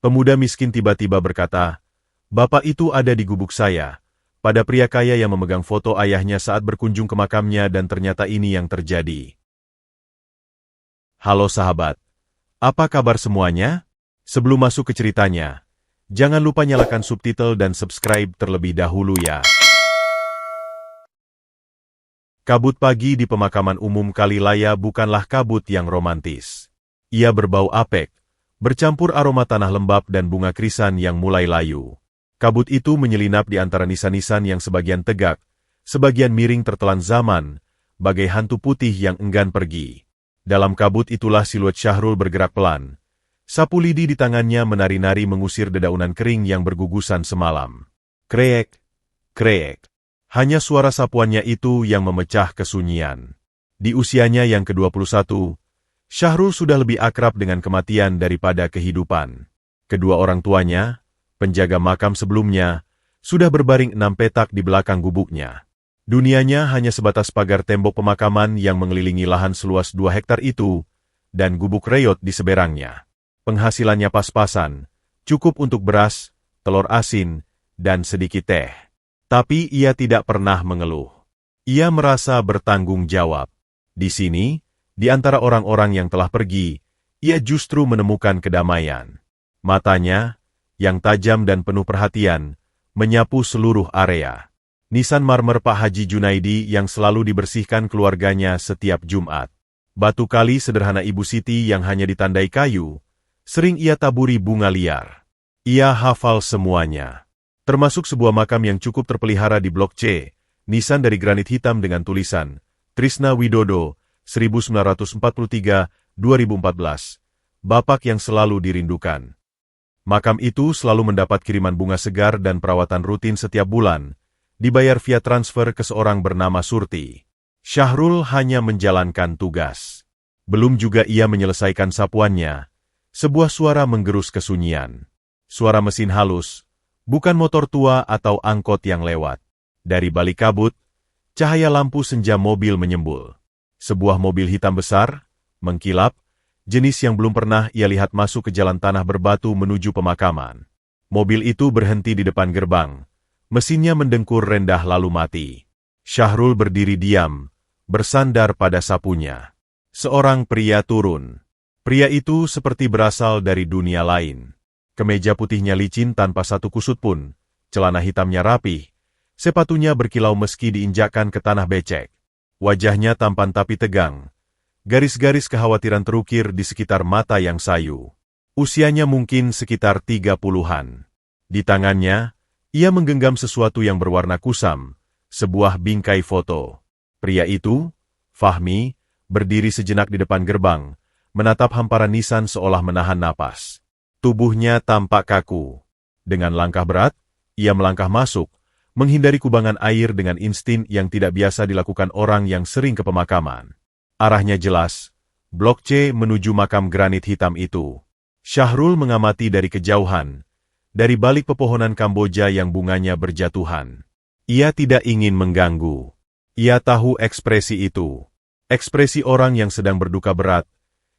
Pemuda miskin tiba-tiba berkata, "Bapak itu ada di gubuk saya," pada pria kaya yang memegang foto ayahnya saat berkunjung ke makamnya dan ternyata ini yang terjadi. Halo sahabat, apa kabar semuanya? Sebelum masuk ke ceritanya, jangan lupa nyalakan subtitle dan subscribe terlebih dahulu ya. Kabut pagi di pemakaman umum Kalilaya bukanlah kabut yang romantis. Ia berbau apek, bercampur aroma tanah lembab dan bunga krisan yang mulai layu. Kabut itu menyelinap di antara nisan-nisan yang sebagian tegak, sebagian miring tertelan zaman, bagai hantu putih yang enggan pergi. Dalam kabut itulah siluet Syahrul bergerak pelan. Sapu lidi di tangannya menari-nari mengusir dedaunan kering yang bergugusan semalam. Kreek, kreek. Hanya suara sapuannya itu yang memecah kesunyian. Di usianya yang ke-21, Syahrul sudah lebih akrab dengan kematian daripada kehidupan. Kedua orang tuanya, penjaga makam sebelumnya, sudah berbaring 6 petak di belakang gubuknya. Dunianya hanya sebatas pagar tembok pemakaman yang mengelilingi lahan seluas 2 hektar itu, dan gubuk reyot di seberangnya. Penghasilannya pas-pasan, cukup untuk beras, telur asin, dan sedikit teh. Tapi ia tidak pernah mengeluh. Ia merasa bertanggung jawab. Di sini, di antara orang-orang yang telah pergi, ia justru menemukan kedamaian. Matanya, yang tajam dan penuh perhatian, menyapu seluruh area. Nisan marmer Pak Haji Junaidi yang selalu dibersihkan keluarganya setiap Jumat. Batu kali sederhana Ibu Siti yang hanya ditandai kayu, sering ia taburi bunga liar. Ia hafal semuanya. Termasuk sebuah makam yang cukup terpelihara di Blok C, nisan dari granit hitam dengan tulisan, Trisna Widodo, 1943-2014, Bapak yang selalu dirindukan. Makam itu selalu mendapat kiriman bunga segar dan perawatan rutin setiap bulan, dibayar via transfer ke seorang bernama Surti. Syahrul hanya menjalankan tugas. Belum juga ia menyelesaikan sapuannya, sebuah suara menggerus kesunyian. Suara mesin halus, bukan motor tua atau angkot yang lewat. Dari balik kabut, cahaya lampu senja mobil menyembul. Sebuah mobil hitam besar, mengkilap, jenis yang belum pernah ia lihat masuk ke jalan tanah berbatu menuju pemakaman. Mobil itu berhenti di depan gerbang. Mesinnya mendengkur rendah lalu mati. Syahrul berdiri diam, bersandar pada sapunya. Seorang pria turun. Pria itu seperti berasal dari dunia lain. Kemeja putihnya licin tanpa satu kusut pun, celana hitamnya rapih, sepatunya berkilau meski diinjakkan ke tanah becek. Wajahnya tampan tapi tegang. Garis-garis kekhawatiran terukir di sekitar mata yang sayu. Usianya mungkin sekitar 30-an. Di tangannya, ia menggenggam sesuatu yang berwarna kusam, sebuah bingkai foto. Pria itu, Fahmi, berdiri sejenak di depan gerbang, menatap hamparan nisan seolah menahan napas. Tubuhnya tampak kaku. Dengan langkah berat, ia melangkah masuk, menghindari kubangan air dengan insting yang tidak biasa dilakukan orang yang sering ke pemakaman. Arahnya jelas, Blok C menuju makam granit hitam itu. Syahrul mengamati dari kejauhan, dari balik pepohonan Kamboja yang bunganya berjatuhan. Ia tidak ingin mengganggu. Ia tahu ekspresi itu. Ekspresi orang yang sedang berduka berat,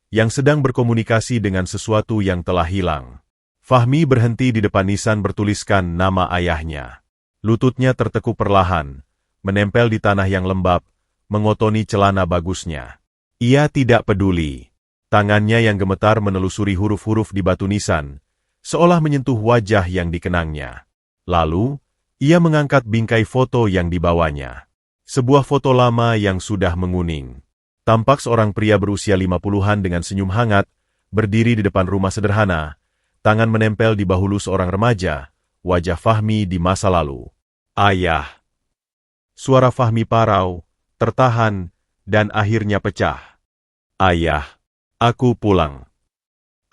yang sedang berkomunikasi dengan sesuatu yang telah hilang. Fahmi berhenti di depan nisan bertuliskan nama ayahnya. Lututnya tertekuk perlahan, menempel di tanah yang lembab, mengotoni celana bagusnya. Ia tidak peduli. Tangannya yang gemetar menelusuri huruf-huruf di batu nisan, seolah menyentuh wajah yang dikenangnya. Lalu, ia mengangkat bingkai foto yang dibawanya. Sebuah foto lama yang sudah menguning. Tampak seorang pria berusia 50-an dengan senyum hangat, berdiri di depan rumah sederhana, tangan menempel di bahu seorang remaja, wajah Fahmi di masa lalu. Ayah. Suara Fahmi parau, tertahan, dan akhirnya pecah. Ayah, aku pulang.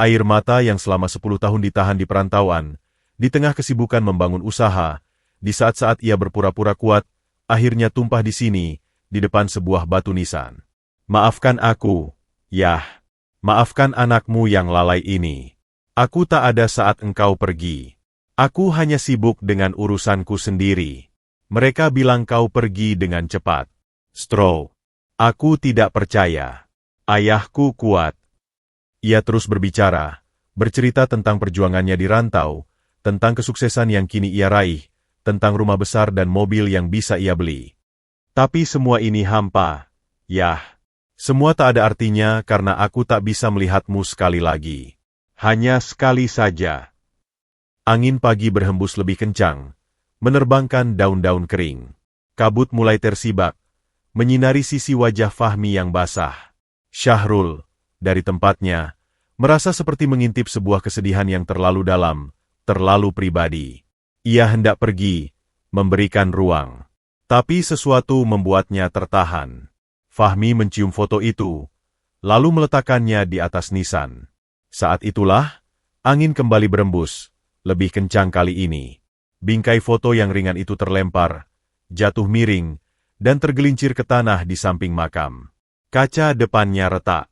Air mata yang selama 10 tahun ditahan di perantauan, di tengah kesibukan membangun usaha, di saat-saat ia berpura-pura kuat, akhirnya tumpah di sini, di depan sebuah batu nisan. Maafkan aku, Yah. Maafkan anakmu yang lalai ini. Aku tak ada saat engkau pergi. Aku hanya sibuk dengan urusanku sendiri. Mereka bilang kau pergi dengan cepat. Stroh. Aku tidak percaya. Ayahku kuat. Ia terus berbicara, Bercerita tentang perjuangannya di rantau, tentang kesuksesan yang kini ia raih, tentang rumah besar dan mobil yang bisa ia beli. Tapi semua ini hampa. Yah, semua tak ada artinya karena aku tak bisa melihatmu sekali lagi. Hanya sekali saja. Angin pagi berhembus lebih kencang, menerbangkan daun-daun kering. Kabut mulai tersibak, menyinari sisi wajah Fahmi yang basah. Syahrul, dari tempatnya, merasa seperti mengintip sebuah kesedihan yang terlalu dalam, terlalu pribadi. Ia hendak pergi, memberikan ruang. Tapi sesuatu membuatnya tertahan. Fahmi mencium foto itu, lalu meletakkannya di atas nisan. Saat itulah, angin kembali berembus, lebih kencang kali ini. Bingkai foto yang ringan itu terlempar, jatuh miring, dan tergelincir ke tanah di samping makam. Kaca depannya retak.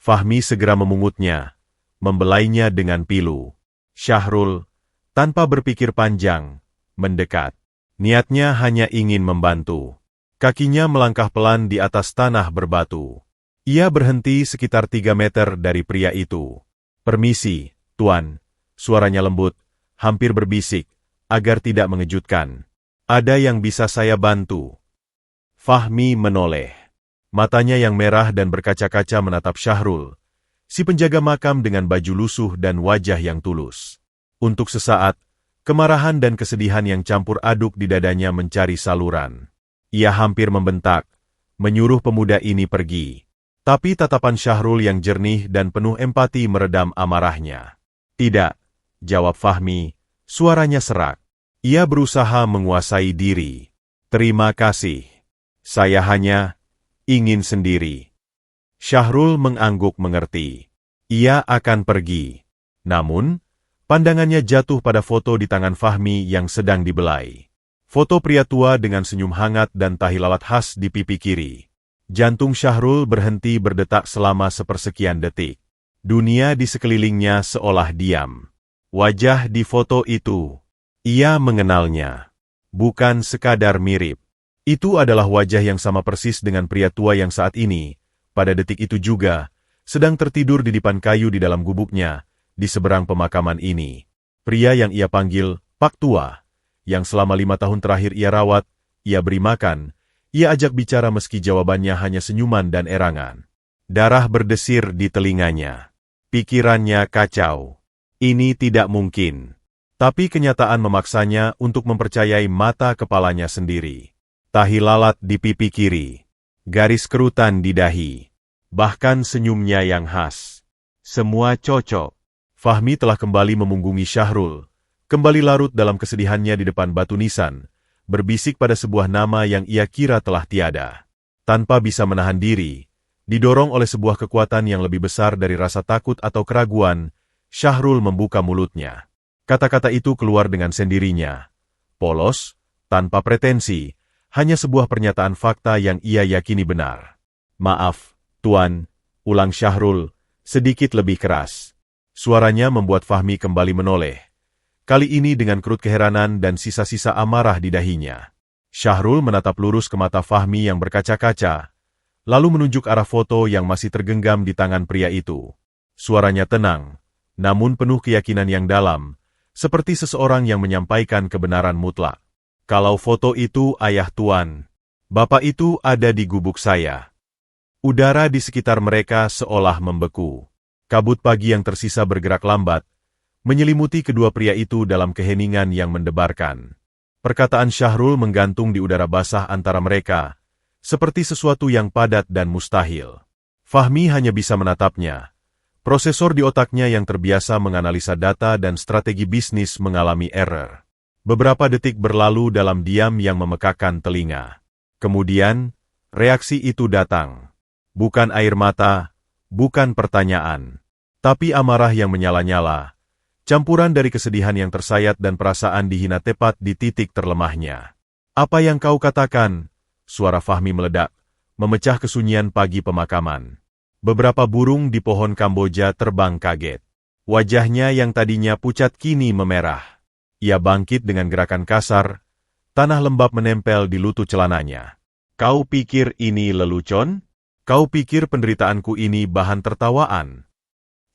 Fahmi segera memungutnya, membelainya dengan pilu. Syahrul, tanpa berpikir panjang, mendekat. Niatnya hanya ingin membantu. Kakinya melangkah pelan di atas tanah berbatu. Ia berhenti sekitar 3 meter dari pria itu. "Permisi, Tuan," suaranya lembut, hampir berbisik, agar tidak mengejutkan. "Ada yang bisa saya bantu?" Fahmi menoleh. Matanya yang merah dan berkaca-kaca menatap Syahrul, si penjaga makam dengan baju lusuh dan wajah yang tulus. Untuk sesaat, kemarahan dan kesedihan yang campur aduk di dadanya mencari saluran. Ia hampir membentak, menyuruh pemuda ini pergi. Tapi tatapan Syahrul yang jernih dan penuh empati meredam amarahnya. "Tidak," jawab Fahmi, suaranya serak. Ia berusaha menguasai diri. "Terima kasih. Saya hanya ingin sendiri." Syahrul mengangguk mengerti. Ia akan pergi. Namun, pandangannya jatuh pada foto di tangan Fahmi yang sedang dibelai. Foto pria tua dengan senyum hangat dan tahi lalat khas di pipi kiri. Jantung Syahrul berhenti berdetak selama sepersekian detik. Dunia di sekelilingnya seolah diam. Wajah di foto itu, ia mengenalnya. Bukan sekadar mirip. Itu adalah wajah yang sama persis dengan pria tua yang saat ini, pada detik itu juga, sedang tertidur di dipan kayu di dalam gubuknya, di seberang pemakaman ini. Pria yang ia panggil Pak Tua, yang selama 5 tahun terakhir ia rawat, ia beri makan, ia ajak bicara meski jawabannya hanya senyuman dan erangan. Darah berdesir di telinganya. Pikirannya kacau. Ini tidak mungkin. Tapi kenyataan memaksanya untuk mempercayai mata kepalanya sendiri. Tahi lalat di pipi kiri, garis kerutan di dahi, bahkan senyumnya yang khas. Semua cocok. Fahmi telah kembali memunggungi Syahrul, kembali larut dalam kesedihannya di depan batu nisan, berbisik pada sebuah nama yang ia kira telah tiada. Tanpa bisa menahan diri, didorong oleh sebuah kekuatan yang lebih besar dari rasa takut atau keraguan, Syahrul membuka mulutnya. Kata-kata itu keluar dengan sendirinya. Polos, tanpa pretensi, hanya sebuah pernyataan fakta yang ia yakini benar. "Maaf, Tuan," ulang Syahrul, sedikit lebih keras. Suaranya membuat Fahmi kembali menoleh. Kali ini dengan kerut keheranan dan sisa-sisa amarah di dahinya. Syahrul menatap lurus ke mata Fahmi yang berkaca-kaca, lalu menunjuk arah foto yang masih tergenggam di tangan pria itu. Suaranya tenang, namun penuh keyakinan yang dalam, seperti seseorang yang menyampaikan kebenaran mutlak. "Kalau foto itu ayah Tuan, bapak itu ada di gubuk saya." Udara di sekitar mereka seolah membeku. Kabut pagi yang tersisa bergerak lambat, menyelimuti kedua pria itu dalam keheningan yang mendebarkan. Perkataan Syahrul menggantung di udara basah antara mereka, seperti sesuatu yang padat dan mustahil. Fahmi hanya bisa menatapnya. Prosesor di otaknya yang terbiasa menganalisa data dan strategi bisnis mengalami error. Beberapa detik berlalu dalam diam yang memekakkan telinga. Kemudian, reaksi itu datang. Bukan air mata, bukan pertanyaan, tapi amarah yang menyala-nyala, campuran dari kesedihan yang tersayat dan perasaan dihina tepat di titik terlemahnya. "Apa yang kau katakan?" Suara Fahmi meledak, memecah kesunyian pagi pemakaman. Beberapa burung di pohon Kamboja terbang kaget. Wajahnya yang tadinya pucat kini memerah. Ia bangkit dengan gerakan kasar, tanah lembab menempel di lutut celananya. "Kau pikir ini lelucon? Kau pikir penderitaanku ini bahan tertawaan?"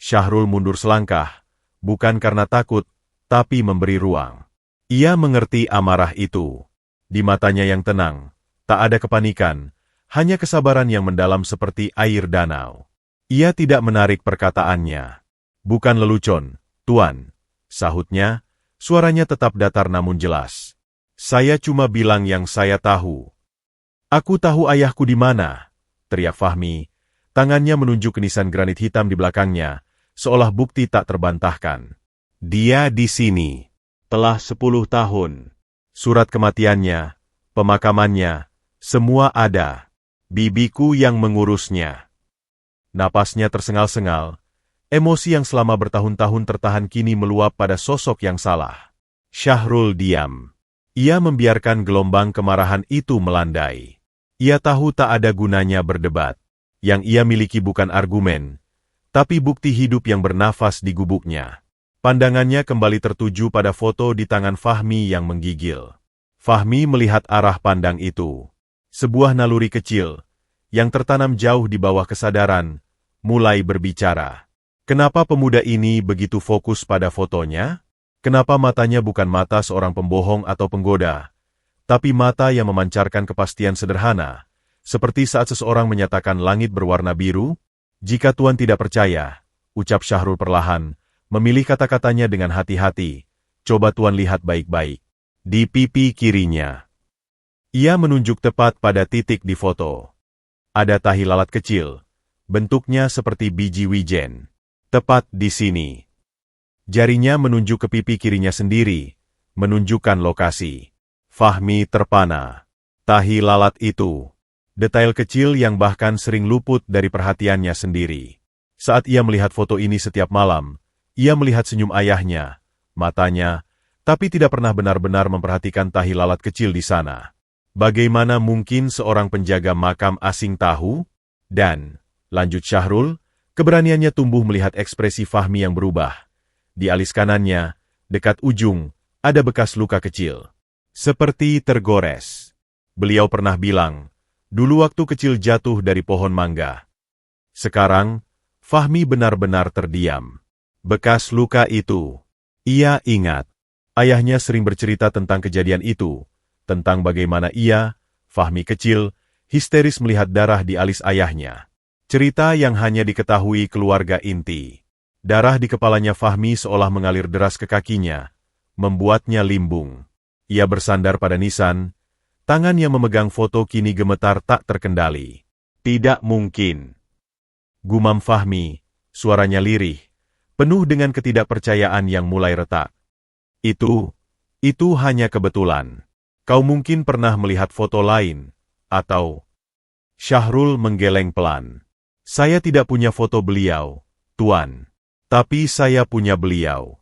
Syahrul mundur selangkah, bukan karena takut, tapi memberi ruang. Ia mengerti amarah itu. Di matanya yang tenang, tak ada kepanikan, hanya kesabaran yang mendalam seperti air danau. Ia tidak menarik perkataannya. Bukan lelucon, Tuan, sahutnya, suaranya tetap datar namun jelas. Saya cuma bilang yang saya tahu. Aku tahu ayahku di mana, teriak Fahmi, tangannya menunjuk ke nisan granit hitam di belakangnya, seolah bukti tak terbantahkan. Dia di sini. Telah 10 tahun. Surat kematiannya, pemakamannya, semua ada. Bibiku yang mengurusnya. Napasnya tersengal-sengal. Emosi yang selama bertahun-tahun tertahan kini meluap pada sosok yang salah. Syahrul diam. Ia membiarkan gelombang kemarahan itu melandai. Ia tahu tak ada gunanya berdebat. Yang ia miliki bukan argumen, tapi bukti hidup yang bernafas di gubuknya. Pandangannya kembali tertuju pada foto di tangan Fahmi yang menggigil. Fahmi melihat arah pandang itu. Sebuah naluri kecil, yang tertanam jauh di bawah kesadaran, mulai berbicara. Kenapa pemuda ini begitu fokus pada fotonya? Kenapa matanya bukan mata seorang pembohong atau penggoda, tapi mata yang memancarkan kepastian sederhana, seperti saat seseorang menyatakan langit berwarna biru? Jika Tuan tidak percaya, ucap Syahrul perlahan, memilih kata-katanya dengan hati-hati, coba Tuan lihat baik-baik. Di pipi kirinya. Ia menunjuk tepat pada titik di foto. Ada tahi lalat kecil, bentuknya seperti biji wijen. Tepat di sini. Jarinya menunjuk ke pipi kirinya sendiri, menunjukkan lokasi. Fahmi terpana. Tahi lalat itu. Detail kecil yang bahkan sering luput dari perhatiannya sendiri. Saat ia melihat foto ini setiap malam, ia melihat senyum ayahnya, matanya, tapi tidak pernah benar-benar memperhatikan tahi lalat kecil di sana. Bagaimana mungkin seorang penjaga makam asing tahu? Dan, lanjut Syahrul, keberaniannya tumbuh melihat ekspresi Fahmi yang berubah. Di alis kanannya, dekat ujung, ada bekas luka kecil. Seperti tergores. Beliau pernah bilang, dulu waktu kecil jatuh dari pohon mangga. Sekarang, Fahmi benar-benar terdiam. Bekas luka itu. Ia ingat. Ayahnya sering bercerita tentang kejadian itu, tentang bagaimana ia, Fahmi kecil, histeris melihat darah di alis ayahnya. Cerita yang hanya diketahui keluarga inti. Darah di kepalanya Fahmi seolah mengalir deras ke kakinya, membuatnya limbung. Ia bersandar pada nisan, tangan yang memegang foto kini gemetar tak terkendali. Tidak mungkin. Gumam Fahmi, suaranya lirih, penuh dengan ketidakpercayaan yang mulai retak. Itu hanya kebetulan. Kau mungkin pernah melihat foto lain, atau... Syahrul menggeleng pelan. Saya tidak punya foto beliau, Tuan. Tapi saya punya beliau.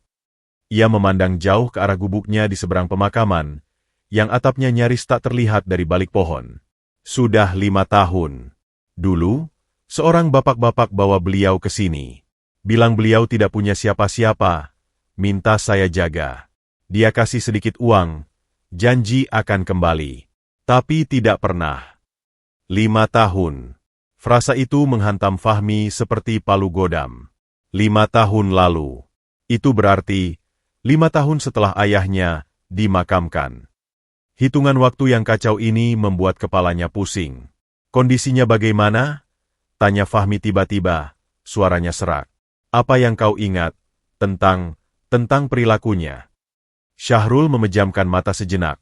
Ia memandang jauh ke arah gubuknya di seberang pemakaman, yang atapnya nyaris tak terlihat dari balik pohon. Sudah 5 tahun. Dulu, seorang bapak-bapak bawa beliau ke sini. Bilang beliau tidak punya siapa-siapa, minta saya jaga. Dia kasih sedikit uang, janji akan kembali. Tapi tidak pernah. 5 tahun. Frasa itu menghantam Fahmi seperti palu godam. 5 tahun lalu. Itu berarti 5 tahun setelah ayahnya dimakamkan. Hitungan waktu yang kacau ini membuat kepalanya pusing. Kondisinya bagaimana? Tanya Fahmi tiba-tiba, suaranya serak. Apa yang kau ingat tentang perilakunya? Syahrul memejamkan mata sejenak,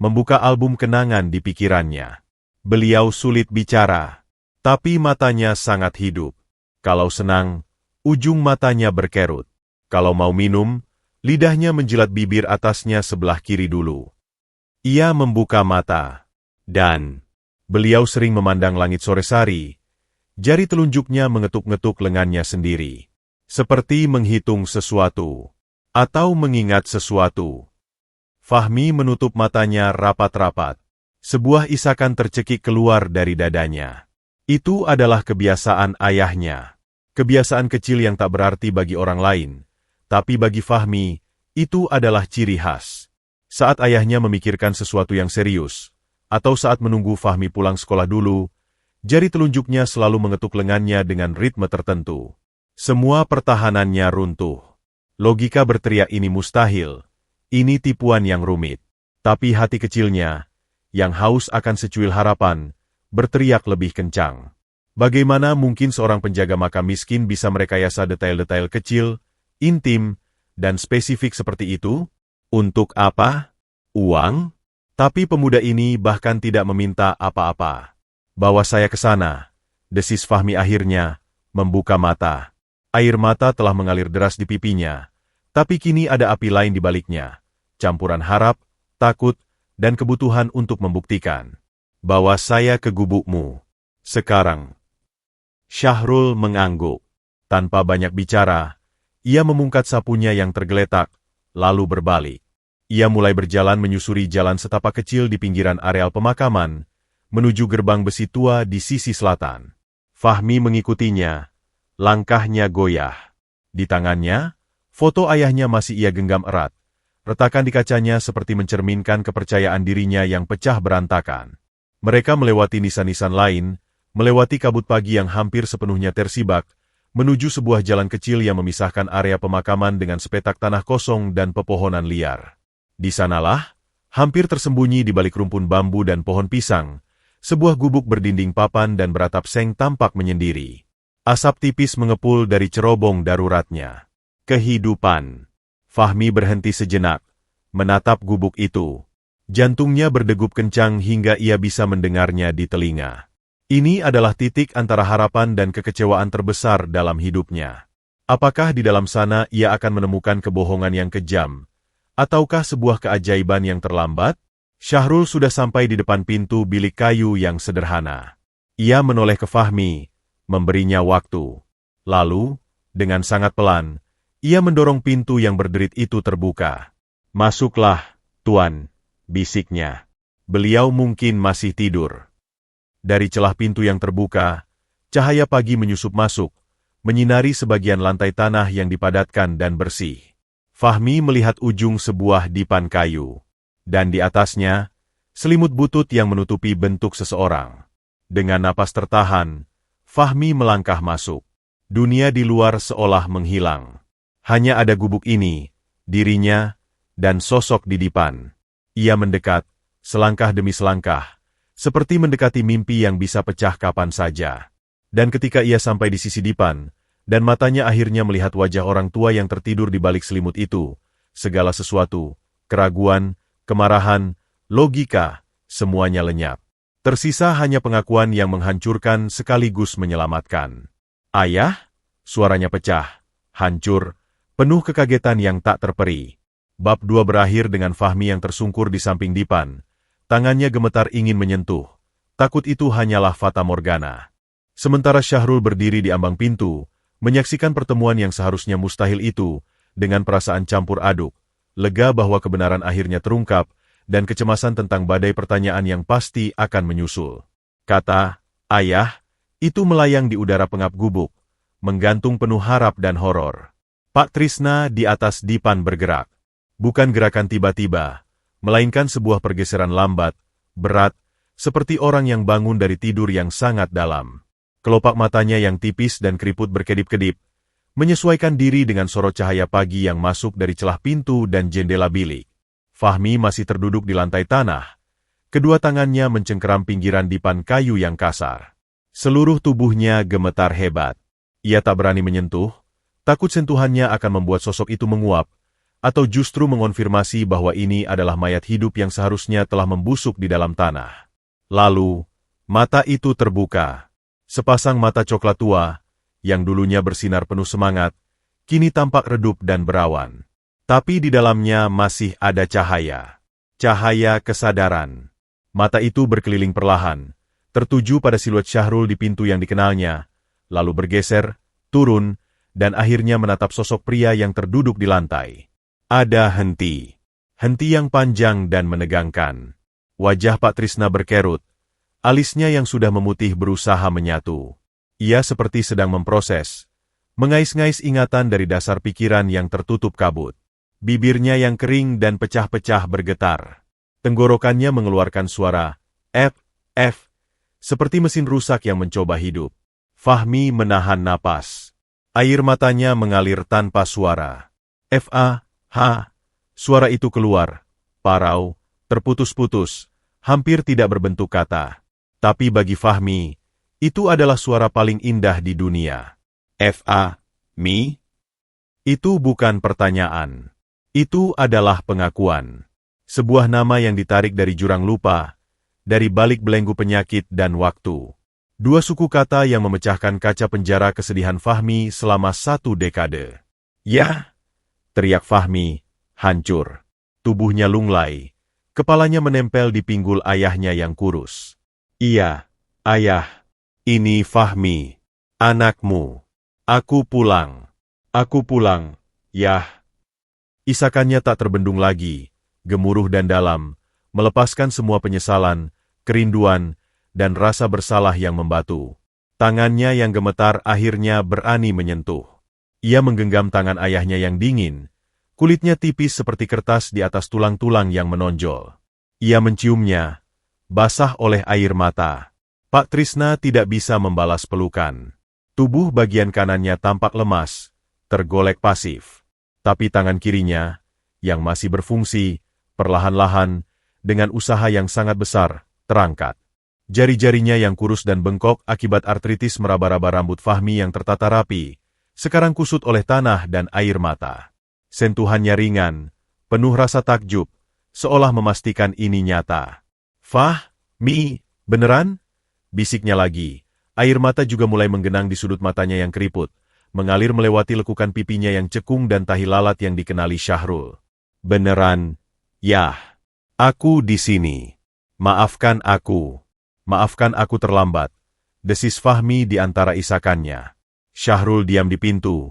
membuka album kenangan di pikirannya. Beliau sulit bicara, tapi matanya sangat hidup. Kalau senang, ujung matanya berkerut. Kalau mau minum, lidahnya menjilat bibir atasnya sebelah kiri dulu. Ia membuka mata, dan beliau sering memandang langit sore sari. Jari telunjuknya mengetuk-ngetuk lengannya sendiri, seperti menghitung sesuatu, atau mengingat sesuatu. Fahmi menutup matanya rapat-rapat. Sebuah isakan tercekik keluar dari dadanya. Itu adalah kebiasaan ayahnya. Kebiasaan kecil yang tak berarti bagi orang lain, tapi bagi Fahmi, itu adalah ciri khas. Saat ayahnya memikirkan sesuatu yang serius, atau saat menunggu Fahmi pulang sekolah dulu, jari telunjuknya selalu mengetuk lengannya dengan ritme tertentu. Semua pertahanannya runtuh. Logika berteriak ini mustahil, ini tipuan yang rumit. Tapi hati kecilnya, yang haus akan secuil harapan, berteriak lebih kencang. Bagaimana mungkin seorang penjaga makam miskin bisa merekayasa detail-detail kecil, intim, dan spesifik seperti itu? Untuk apa? Uang? Tapi pemuda ini bahkan tidak meminta apa-apa. Bawa saya ke sana, desis Fahmi akhirnya, membuka mata. Air mata telah mengalir deras di pipinya, tapi kini ada api lain di baliknya. Campuran harap, takut, dan kebutuhan untuk membuktikan. Bawa saya ke gubukmu. Sekarang. Syahrul mengangguk. Tanpa banyak bicara, ia memungkat sapunya yang tergeletak, lalu berbalik. Ia mulai berjalan menyusuri jalan setapak kecil di pinggiran areal pemakaman, menuju gerbang besi tua di sisi selatan. Fahmi mengikutinya, langkahnya goyah. Di tangannya, foto ayahnya masih ia genggam erat. Retakan di kacanya seperti mencerminkan kepercayaan dirinya yang pecah berantakan. Mereka melewati nisan-nisan lain, melewati kabut pagi yang hampir sepenuhnya tersibak, menuju sebuah jalan kecil yang memisahkan area pemakaman dengan sepetak tanah kosong dan pepohonan liar. Di sanalah, hampir tersembunyi di balik rumpun bambu dan pohon pisang, sebuah gubuk berdinding papan dan beratap seng tampak menyendiri. Asap tipis mengepul dari cerobong daruratnya. Kehidupan. Fahmi berhenti sejenak, menatap gubuk itu. Jantungnya berdegup kencang hingga ia bisa mendengarnya di telinga. Ini adalah titik antara harapan dan kekecewaan terbesar dalam hidupnya. Apakah di dalam sana ia akan menemukan kebohongan yang kejam, ataukah sebuah keajaiban yang terlambat? Syahrul sudah sampai di depan pintu bilik kayu yang sederhana. Ia menoleh ke Fahmi, memberinya waktu. Lalu, dengan sangat pelan, ia mendorong pintu yang berderit itu terbuka. "Masuklah, Tuan," bisiknya. Beliau mungkin masih tidur. Dari celah pintu yang terbuka, cahaya pagi menyusup masuk, menyinari sebagian lantai tanah yang dipadatkan dan bersih. Fahmi melihat ujung sebuah dipan kayu. Dan di atasnya, selimut butut yang menutupi bentuk seseorang. Dengan napas tertahan, Fahmi melangkah masuk. Dunia di luar seolah menghilang. Hanya ada gubuk ini, dirinya, dan sosok di dipan. Ia mendekat, selangkah demi selangkah, seperti mendekati mimpi yang bisa pecah kapan saja. Dan ketika ia sampai di sisi dipan, dan matanya akhirnya melihat wajah orang tua yang tertidur di balik selimut itu, segala sesuatu, keraguan, kemarahan, logika, semuanya lenyap. Tersisa hanya pengakuan yang menghancurkan sekaligus menyelamatkan. "Ayah?" Suaranya pecah, hancur, penuh kekagetan yang tak terperi. Bab 2 berakhir dengan Fahmi yang tersungkur di samping dipan. Tangannya gemetar ingin menyentuh. Takut itu hanyalah fata morgana. Sementara Syahrul berdiri di ambang pintu, menyaksikan pertemuan yang seharusnya mustahil itu, dengan perasaan campur aduk, lega bahwa kebenaran akhirnya terungkap, dan kecemasan tentang badai pertanyaan yang pasti akan menyusul. Kata, "Ayah," itu melayang di udara pengap gubuk, menggantung penuh harap dan horor. Pak Trisna di atas dipan bergerak. Bukan gerakan tiba-tiba, melainkan sebuah pergeseran lambat, berat, seperti orang yang bangun dari tidur yang sangat dalam. Kelopak matanya yang tipis dan keriput berkedip-kedip, menyesuaikan diri dengan sorot cahaya pagi yang masuk dari celah pintu dan jendela bilik. Fahmi masih terduduk di lantai tanah. Kedua tangannya mencengkeram pinggiran dipan kayu yang kasar. Seluruh tubuhnya gemetar hebat. Ia tak berani menyentuh, takut sentuhannya akan membuat sosok itu menguap, atau justru mengonfirmasi bahwa ini adalah mayat hidup yang seharusnya telah membusuk di dalam tanah. Lalu, mata itu terbuka. Sepasang mata coklat tua, yang dulunya bersinar penuh semangat, kini tampak redup dan berawan. Tapi di dalamnya masih ada cahaya. Cahaya kesadaran. Mata itu berkeliling perlahan, tertuju pada siluet Syahrul di pintu yang dikenalnya, lalu bergeser, turun, dan akhirnya menatap sosok pria yang terduduk di lantai. Ada henti. Henti yang panjang dan menegangkan. Wajah Pak Trisna berkerut. Alisnya yang sudah memutih berusaha menyatu. Ia seperti sedang memproses, mengais-ngais ingatan dari dasar pikiran yang tertutup kabut. Bibirnya yang kering dan pecah-pecah bergetar. Tenggorokannya mengeluarkan suara F, F, seperti mesin rusak yang mencoba hidup. Fahmi menahan napas. Air matanya mengalir tanpa suara. Suara itu keluar, parau, terputus-putus, hampir tidak berbentuk kata. Tapi bagi Fahmi, itu adalah suara paling indah di dunia. Mi? Itu bukan pertanyaan. Itu adalah pengakuan. Sebuah nama yang ditarik dari jurang lupa, dari balik belenggu penyakit dan waktu. Dua suku kata yang memecahkan kaca penjara kesedihan Fahmi selama 1 dekade. "Yah!" teriak Fahmi, hancur. Tubuhnya lunglai. Kepalanya menempel di pinggul ayahnya yang kurus. "Iya, ayah. Ini Fahmi. Anakmu. Aku pulang. Aku pulang, yah." Isakannya tak terbendung lagi, gemuruh dan dalam, melepaskan semua penyesalan, kerinduan, dan rasa bersalah yang membatu. Tangannya yang gemetar akhirnya berani menyentuh. Ia menggenggam tangan ayahnya yang dingin, kulitnya tipis seperti kertas di atas tulang-tulang yang menonjol. Ia menciumnya, basah oleh air mata. Pak Trisna tidak bisa membalas pelukan. Tubuh bagian kanannya tampak lemas, tergolek pasif. Tapi tangan kirinya, yang masih berfungsi, perlahan-lahan, dengan usaha yang sangat besar, terangkat. Jari-jarinya yang kurus dan bengkok akibat artritis meraba-raba rambut Fahmi yang tertata rapi, sekarang kusut oleh tanah dan air mata. Sentuhannya ringan, penuh rasa takjub, seolah memastikan ini nyata. "Fahmi, beneran?" bisiknya lagi. Air mata juga mulai menggenang di sudut matanya yang keriput, mengalir melewati lekukan pipinya yang cekung dan tahi lalat yang dikenali Syahrul. "Beneran, yah. Aku di sini. Maafkan aku. Maafkan aku terlambat," desis Fahmi di antara isakannya. Syahrul diam di pintu.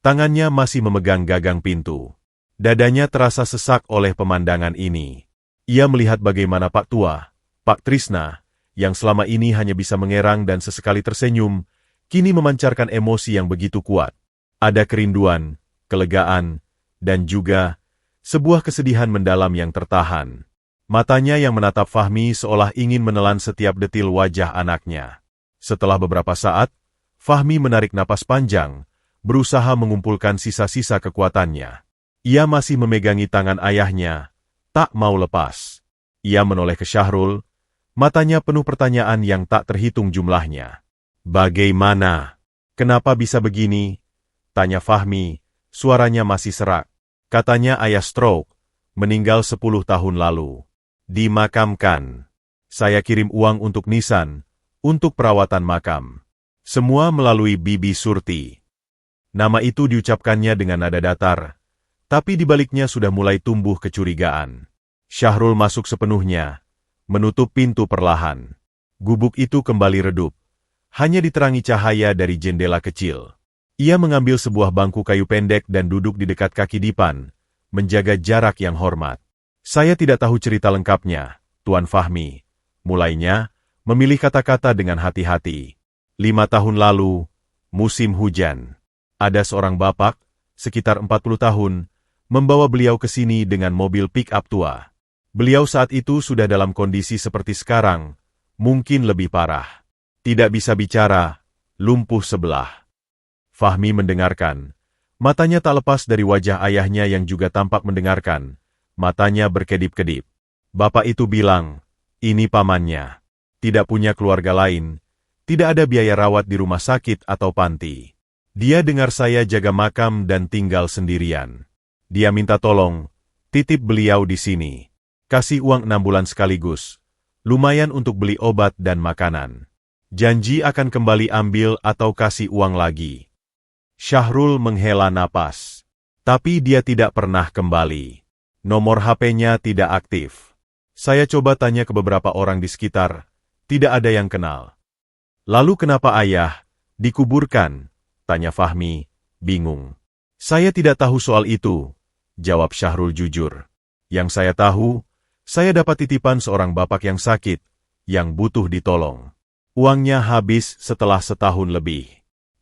Tangannya masih memegang gagang pintu. Dadanya terasa sesak oleh pemandangan ini. Ia melihat bagaimana Pak Tua, Pak Trisna, yang selama ini hanya bisa mengerang dan sesekali tersenyum, kini memancarkan emosi yang begitu kuat. Ada kerinduan, kelegaan, dan juga sebuah kesedihan mendalam yang tertahan. Matanya yang menatap Fahmi seolah ingin menelan setiap detil wajah anaknya. Setelah beberapa saat, Fahmi menarik napas panjang, berusaha mengumpulkan sisa-sisa kekuatannya. Ia masih memegangi tangan ayahnya, tak mau lepas. Ia menoleh ke Syahrul, matanya penuh pertanyaan yang tak terhitung jumlahnya. "Bagaimana? Kenapa bisa begini?" tanya Fahmi, suaranya masih serak. Katanya ayah stroke, meninggal 10 tahun lalu. Dimakamkan. Saya kirim uang untuk nisan, untuk perawatan makam. Semua melalui Bibi Surti. Nama itu diucapkannya dengan nada datar, tapi di baliknya sudah mulai tumbuh kecurigaan. Syahrul masuk sepenuhnya, menutup pintu perlahan. Gubuk itu kembali redup. Hanya diterangi cahaya dari jendela kecil. Ia mengambil sebuah bangku kayu pendek dan duduk di dekat kaki dipan, menjaga jarak yang hormat. "Saya tidak tahu cerita lengkapnya, Tuan Fahmi." Mulainya, memilih kata-kata dengan hati-hati. 5 tahun lalu, musim hujan. Ada seorang bapak, sekitar 40 tahun, membawa beliau ke sini dengan mobil pick-up tua. Beliau saat itu sudah dalam kondisi seperti sekarang, mungkin lebih parah. Tidak bisa bicara, lumpuh sebelah. Fahmi mendengarkan. Matanya tak lepas dari wajah ayahnya yang juga tampak mendengarkan. Matanya berkedip-kedip. Bapak itu bilang, ini pamannya. Tidak punya keluarga lain. Tidak ada biaya rawat di rumah sakit atau panti. Dia dengar saya jaga makam dan tinggal sendirian. Dia minta tolong, titip beliau di sini. Kasih uang 6 bulan sekaligus. Lumayan untuk beli obat dan makanan. Janji akan kembali ambil atau kasih uang lagi. Syahrul menghela napas. Tapi dia tidak pernah kembali. Nomor HP-nya tidak aktif. Saya coba tanya ke beberapa orang di sekitar. Tidak ada yang kenal. Lalu kenapa ayah dikuburkan? Tanya Fahmi, bingung. Saya tidak tahu soal itu, jawab Syahrul jujur. Yang saya tahu, saya dapat titipan seorang bapak yang sakit, yang butuh ditolong. Uangnya habis setelah setahun lebih.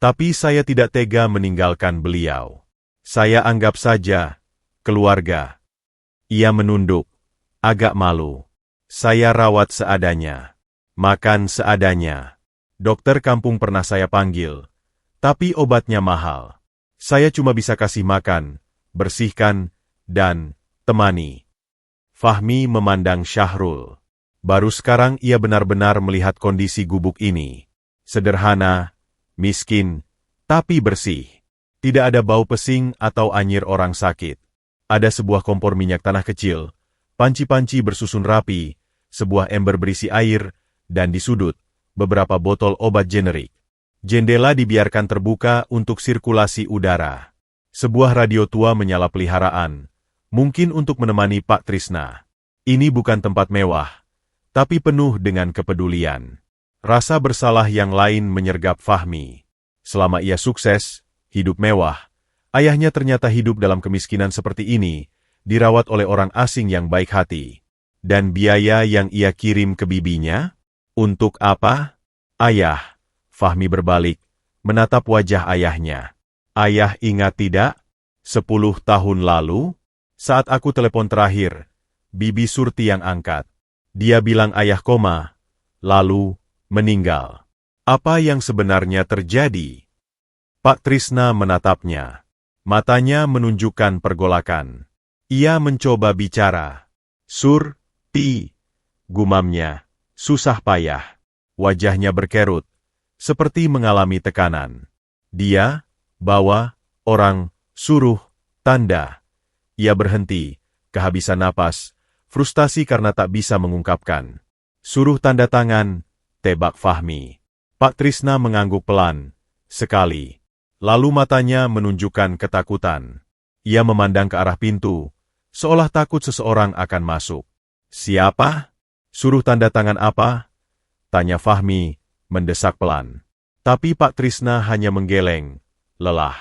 Tapi saya tidak tega meninggalkan beliau. Saya anggap saja keluarga. Ia menunduk, agak malu. Saya rawat seadanya. Makan seadanya. Dokter kampung pernah saya panggil. Tapi obatnya mahal. Saya cuma bisa kasih makan, bersihkan, dan temani. Fahmi memandang Syahrul. Baru sekarang ia benar-benar melihat kondisi gubuk ini. Sederhana, miskin, tapi bersih. Tidak ada bau pesing atau anyir orang sakit. Ada sebuah kompor minyak tanah kecil, panci-panci bersusun rapi, sebuah ember berisi air, dan di sudut, beberapa botol obat generik. Jendela dibiarkan terbuka untuk sirkulasi udara. Sebuah radio tua menyala peliharaan, mungkin untuk menemani Pak Trisna. Ini bukan tempat mewah, tapi penuh dengan kepedulian. Rasa bersalah yang lain menyergap Fahmi. Selama ia sukses, hidup mewah, ayahnya ternyata hidup dalam kemiskinan seperti ini, dirawat oleh orang asing yang baik hati. Dan biaya yang ia kirim ke bibinya? Untuk apa? Ayah. Fahmi berbalik, menatap wajah ayahnya. Ayah ingat tidak? 10 tahun lalu, saat aku telepon terakhir, Bibi Surti yang angkat. Dia bilang ayah koma, lalu meninggal. Apa yang sebenarnya terjadi? Pak Trisna menatapnya. Matanya menunjukkan pergolakan. Ia mencoba bicara. Surti, gumamnya, susah payah. Wajahnya berkerut, seperti mengalami tekanan. Dia, bawa, orang, suruh, tanda. Ia berhenti, kehabisan napas, frustasi karena tak bisa mengungkapkan. Suruh tanda tangan, tebak Fahmi. Pak Trisna mengangguk pelan, sekali. Lalu matanya menunjukkan ketakutan. Ia memandang ke arah pintu, seolah takut seseorang akan masuk. Siapa? Suruh tanda tangan apa? Tanya Fahmi, mendesak pelan. Tapi Pak Trisna hanya menggeleng, lelah.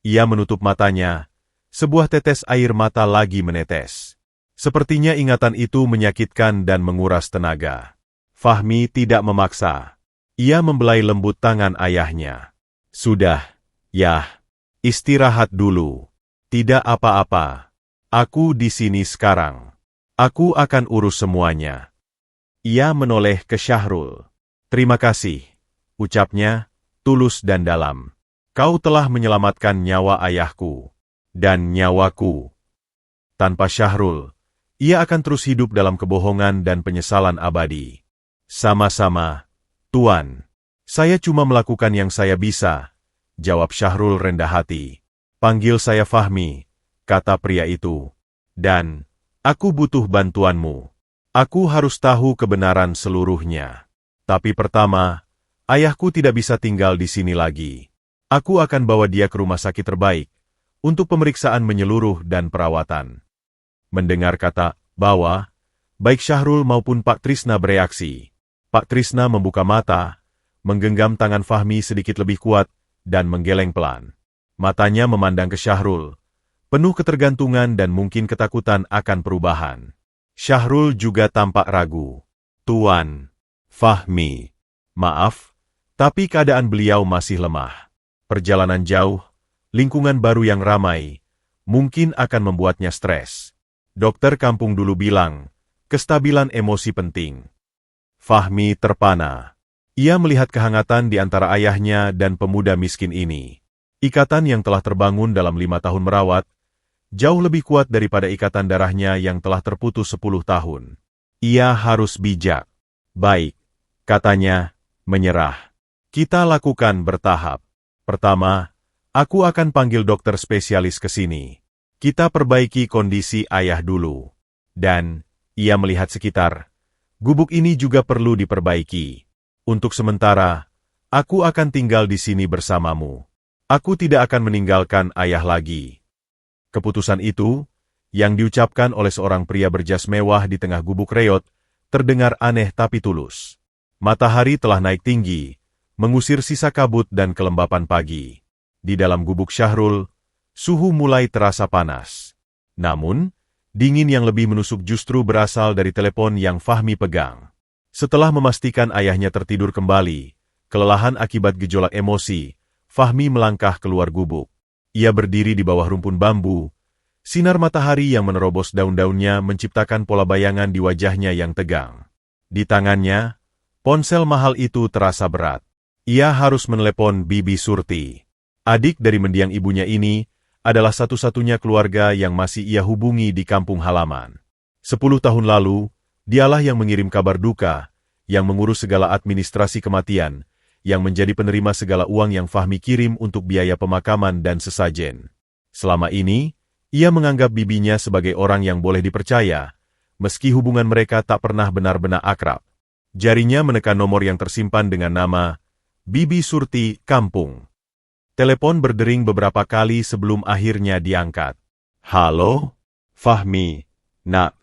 Ia menutup matanya, sebuah tetes air mata lagi menetes. Sepertinya ingatan itu menyakitkan dan menguras tenaga. Fahmi tidak memaksa. Ia membelai lembut tangan ayahnya. Sudah, Yah, istirahat dulu. Tidak apa-apa. Aku di sini sekarang. Aku akan urus semuanya. Ia menoleh ke Syahrul. Terima kasih, ucapnya, tulus dan dalam. Kau telah menyelamatkan nyawa ayahku. Dan nyawaku. Tanpa Syahrul, ia akan terus hidup dalam kebohongan dan penyesalan abadi. Sama-sama, Tuan. Saya cuma melakukan yang saya bisa, jawab Syahrul rendah hati. Panggil saya Fahmi, kata pria itu. Dan, aku butuh bantuanmu. Aku harus tahu kebenaran seluruhnya. Tapi pertama, ayahku tidak bisa tinggal di sini lagi. Aku akan bawa dia ke rumah sakit terbaik, untuk pemeriksaan menyeluruh dan perawatan. Mendengar kata, bawa, baik Syahrul maupun Pak Trisna bereaksi. Pak Trisna membuka mata, menggenggam tangan Fahmi sedikit lebih kuat, dan menggeleng pelan. Matanya memandang ke Syahrul, penuh ketergantungan dan mungkin ketakutan akan perubahan. Syahrul juga tampak ragu. Tuan, Fahmi, maaf, tapi keadaan beliau masih lemah. Perjalanan jauh, lingkungan baru yang ramai, mungkin akan membuatnya stres. Dokter kampung dulu bilang, kestabilan emosi penting. Fahmi terpana. Ia melihat kehangatan di antara ayahnya dan pemuda miskin ini. Ikatan yang telah terbangun dalam 5 tahun merawat, jauh lebih kuat daripada ikatan darahnya yang telah terputus 10 tahun. Ia harus bijak. Baik, katanya, menyerah. Kita lakukan bertahap. Pertama, aku akan panggil dokter spesialis ke sini. Kita perbaiki kondisi ayah dulu. Dan, ia melihat sekitar. Gubuk ini juga perlu diperbaiki. Untuk sementara, aku akan tinggal di sini bersamamu. Aku tidak akan meninggalkan ayah lagi. Keputusan itu, yang diucapkan oleh seorang pria berjas mewah di tengah gubuk reot, terdengar aneh tapi tulus. Matahari telah naik tinggi, mengusir sisa kabut dan kelembapan pagi. Di dalam gubuk Syahrul, suhu mulai terasa panas. Namun, dingin yang lebih menusuk justru berasal dari telepon yang Fahmi pegang. Setelah memastikan ayahnya tertidur kembali, kelelahan akibat gejolak emosi, Fahmi melangkah keluar gubuk. Ia berdiri di bawah rumpun bambu. Sinar matahari yang menerobos daun-daunnya menciptakan pola bayangan di wajahnya yang tegang. Di tangannya, ponsel mahal itu terasa berat. Ia harus menelepon Bibi Surti. Adik dari mendiang ibunya ini adalah satu-satunya keluarga yang masih ia hubungi di kampung halaman. 10 tahun lalu, dialah yang mengirim kabar duka, yang mengurus segala administrasi kematian, yang menjadi penerima segala uang yang Fahmi kirim untuk biaya pemakaman dan sesajen. Selama ini, ia menganggap bibinya sebagai orang yang boleh dipercaya, meski hubungan mereka tak pernah benar-benar akrab. Jarinya menekan nomor yang tersimpan dengan nama Bibi Surti Kampung. Telepon berdering beberapa kali sebelum akhirnya diangkat. "Halo? Fahmi, nak."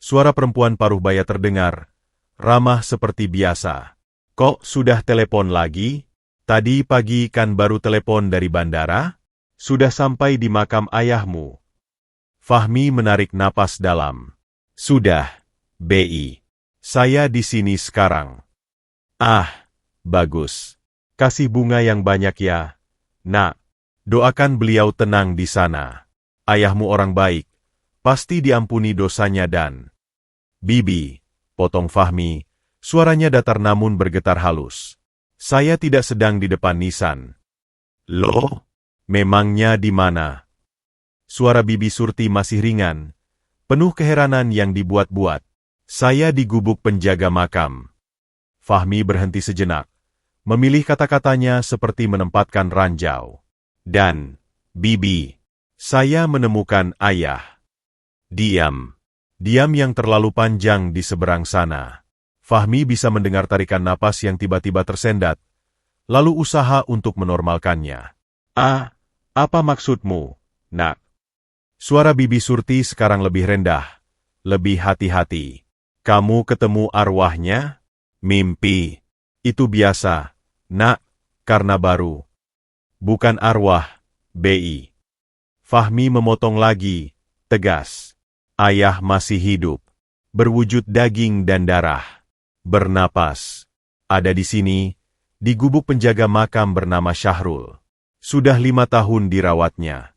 Suara perempuan paruh baya terdengar, ramah seperti biasa. "Kok sudah telepon lagi? Tadi pagi kan baru telepon dari bandara? Sudah sampai di makam ayahmu?" Fahmi menarik napas dalam. "Sudah, Bi. Saya di sini sekarang." "Ah, bagus. Kasih bunga yang banyak ya, nak. Doakan beliau tenang di sana. Ayahmu orang baik, pasti diampuni dosanya dan..." "Bibi," potong Fahmi, suaranya datar namun bergetar halus. "Saya tidak sedang di depan nisan." "Loh? Memangnya di mana?" Suara Bibi Surti masih ringan, penuh keheranan yang dibuat-buat. "Saya di gubuk penjaga makam." Fahmi berhenti sejenak, memilih kata-katanya seperti menempatkan ranjau. "Dan, Bibi, saya menemukan ayah." Diam. Diam yang terlalu panjang di seberang sana. Fahmi bisa mendengar tarikan napas yang tiba-tiba tersendat, lalu usaha untuk menormalkannya. "Ah, apa maksudmu, nak?" Suara Bibi Surti sekarang lebih rendah, lebih hati-hati. "Kamu ketemu arwahnya?" "Mimpi. Itu biasa, nak, karena baru." "Bukan arwah, Bi." Fahmi memotong lagi, tegas. "Ayah masih hidup, berwujud daging dan darah, bernapas. Ada di sini, di gubuk penjaga makam bernama Syahrul. Sudah 5 tahun dirawatnya."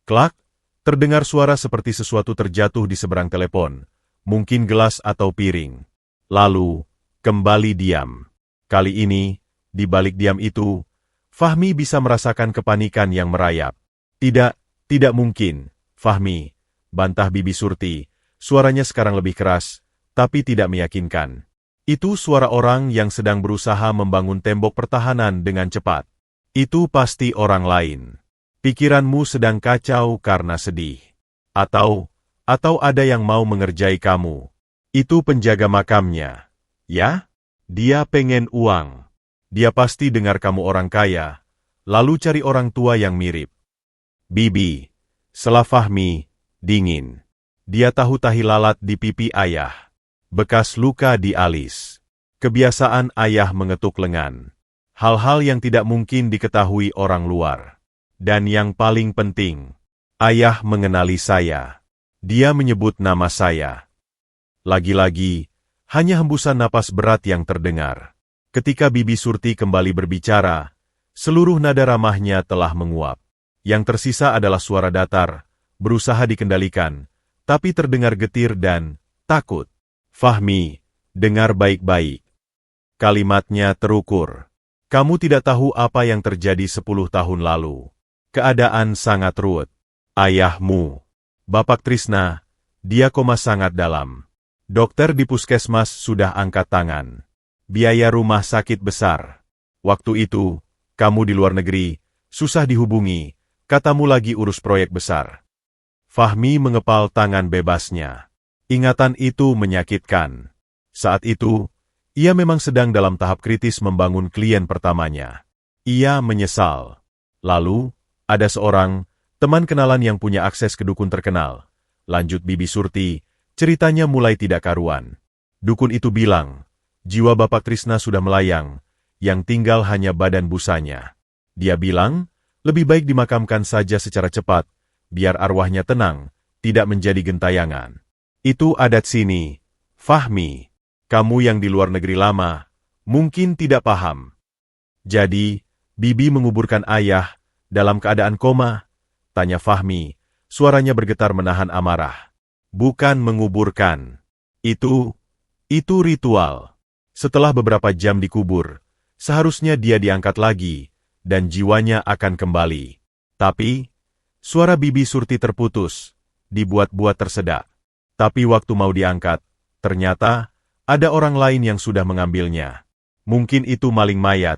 Klak, terdengar suara seperti sesuatu terjatuh di seberang telepon, mungkin gelas atau piring. Lalu, kembali diam. Kali ini, di balik diam itu, Fahmi bisa merasakan kepanikan yang merayap. Tidak mungkin, Fahmi," bantah Bibi Surti. Suaranya sekarang lebih keras, tapi tidak meyakinkan. "Itu suara orang yang sedang berusaha membangun tembok pertahanan dengan cepat. Itu pasti orang lain. Pikiranmu sedang kacau karena sedih. Atau ada yang mau mengerjai kamu. Itu penjaga makamnya. Ya? Dia pengen uang. Dia pasti dengar kamu orang kaya, lalu cari orang tua yang mirip." "Bibi," sela Fahmi, dingin. Dia tahu tahi lalat di pipi ayah. Bekas luka di alis. Kebiasaan ayah mengetuk lengan. Hal-hal yang tidak mungkin diketahui orang luar. Dan yang paling penting, ayah mengenali saya. Dia menyebut nama saya. Lagi-lagi, hanya hembusan napas berat yang terdengar. Ketika Bibi Surti kembali berbicara, seluruh nada ramahnya telah menguap. Yang tersisa adalah suara datar, berusaha dikendalikan, tapi terdengar getir dan takut. "Fahmi, dengar baik-baik." Kalimatnya terukur. "Kamu tidak tahu apa yang terjadi 10 tahun lalu. Keadaan sangat ruwet. Ayahmu, Bapak Trisna, dia koma sangat dalam. Dokter di puskesmas sudah angkat tangan. Biaya rumah sakit besar. Waktu itu, kamu di luar negeri, susah dihubungi, katamu lagi urus proyek besar." Fahmi mengepal tangan bebasnya. Ingatan itu menyakitkan. Saat itu, ia memang sedang dalam tahap kritis membangun klien pertamanya. Ia menyesal. Lalu, ada seorang teman kenalan yang punya akses ke dukun terkenal. Lanjut Bibi Surti, ceritanya mulai tidak karuan. Dukun itu bilang, jiwa Bapak Trisna sudah melayang, yang tinggal hanya badan busanya. Dia bilang, lebih baik dimakamkan saja secara cepat, biar arwahnya tenang, tidak menjadi gentayangan. Itu adat sini. Fahmi, kamu yang di luar negeri lama, mungkin tidak paham. Jadi, Bibi menguburkan ayah, dalam keadaan koma? Tanya Fahmi, suaranya bergetar menahan amarah. Bukan menguburkan. Itu ritual. Setelah beberapa jam dikubur, seharusnya dia diangkat lagi, dan jiwanya akan kembali. Suara Bibi Surti terputus, dibuat-buat tersedak. Tapi waktu mau diangkat, ternyata ada orang lain yang sudah mengambilnya. Mungkin itu maling mayat,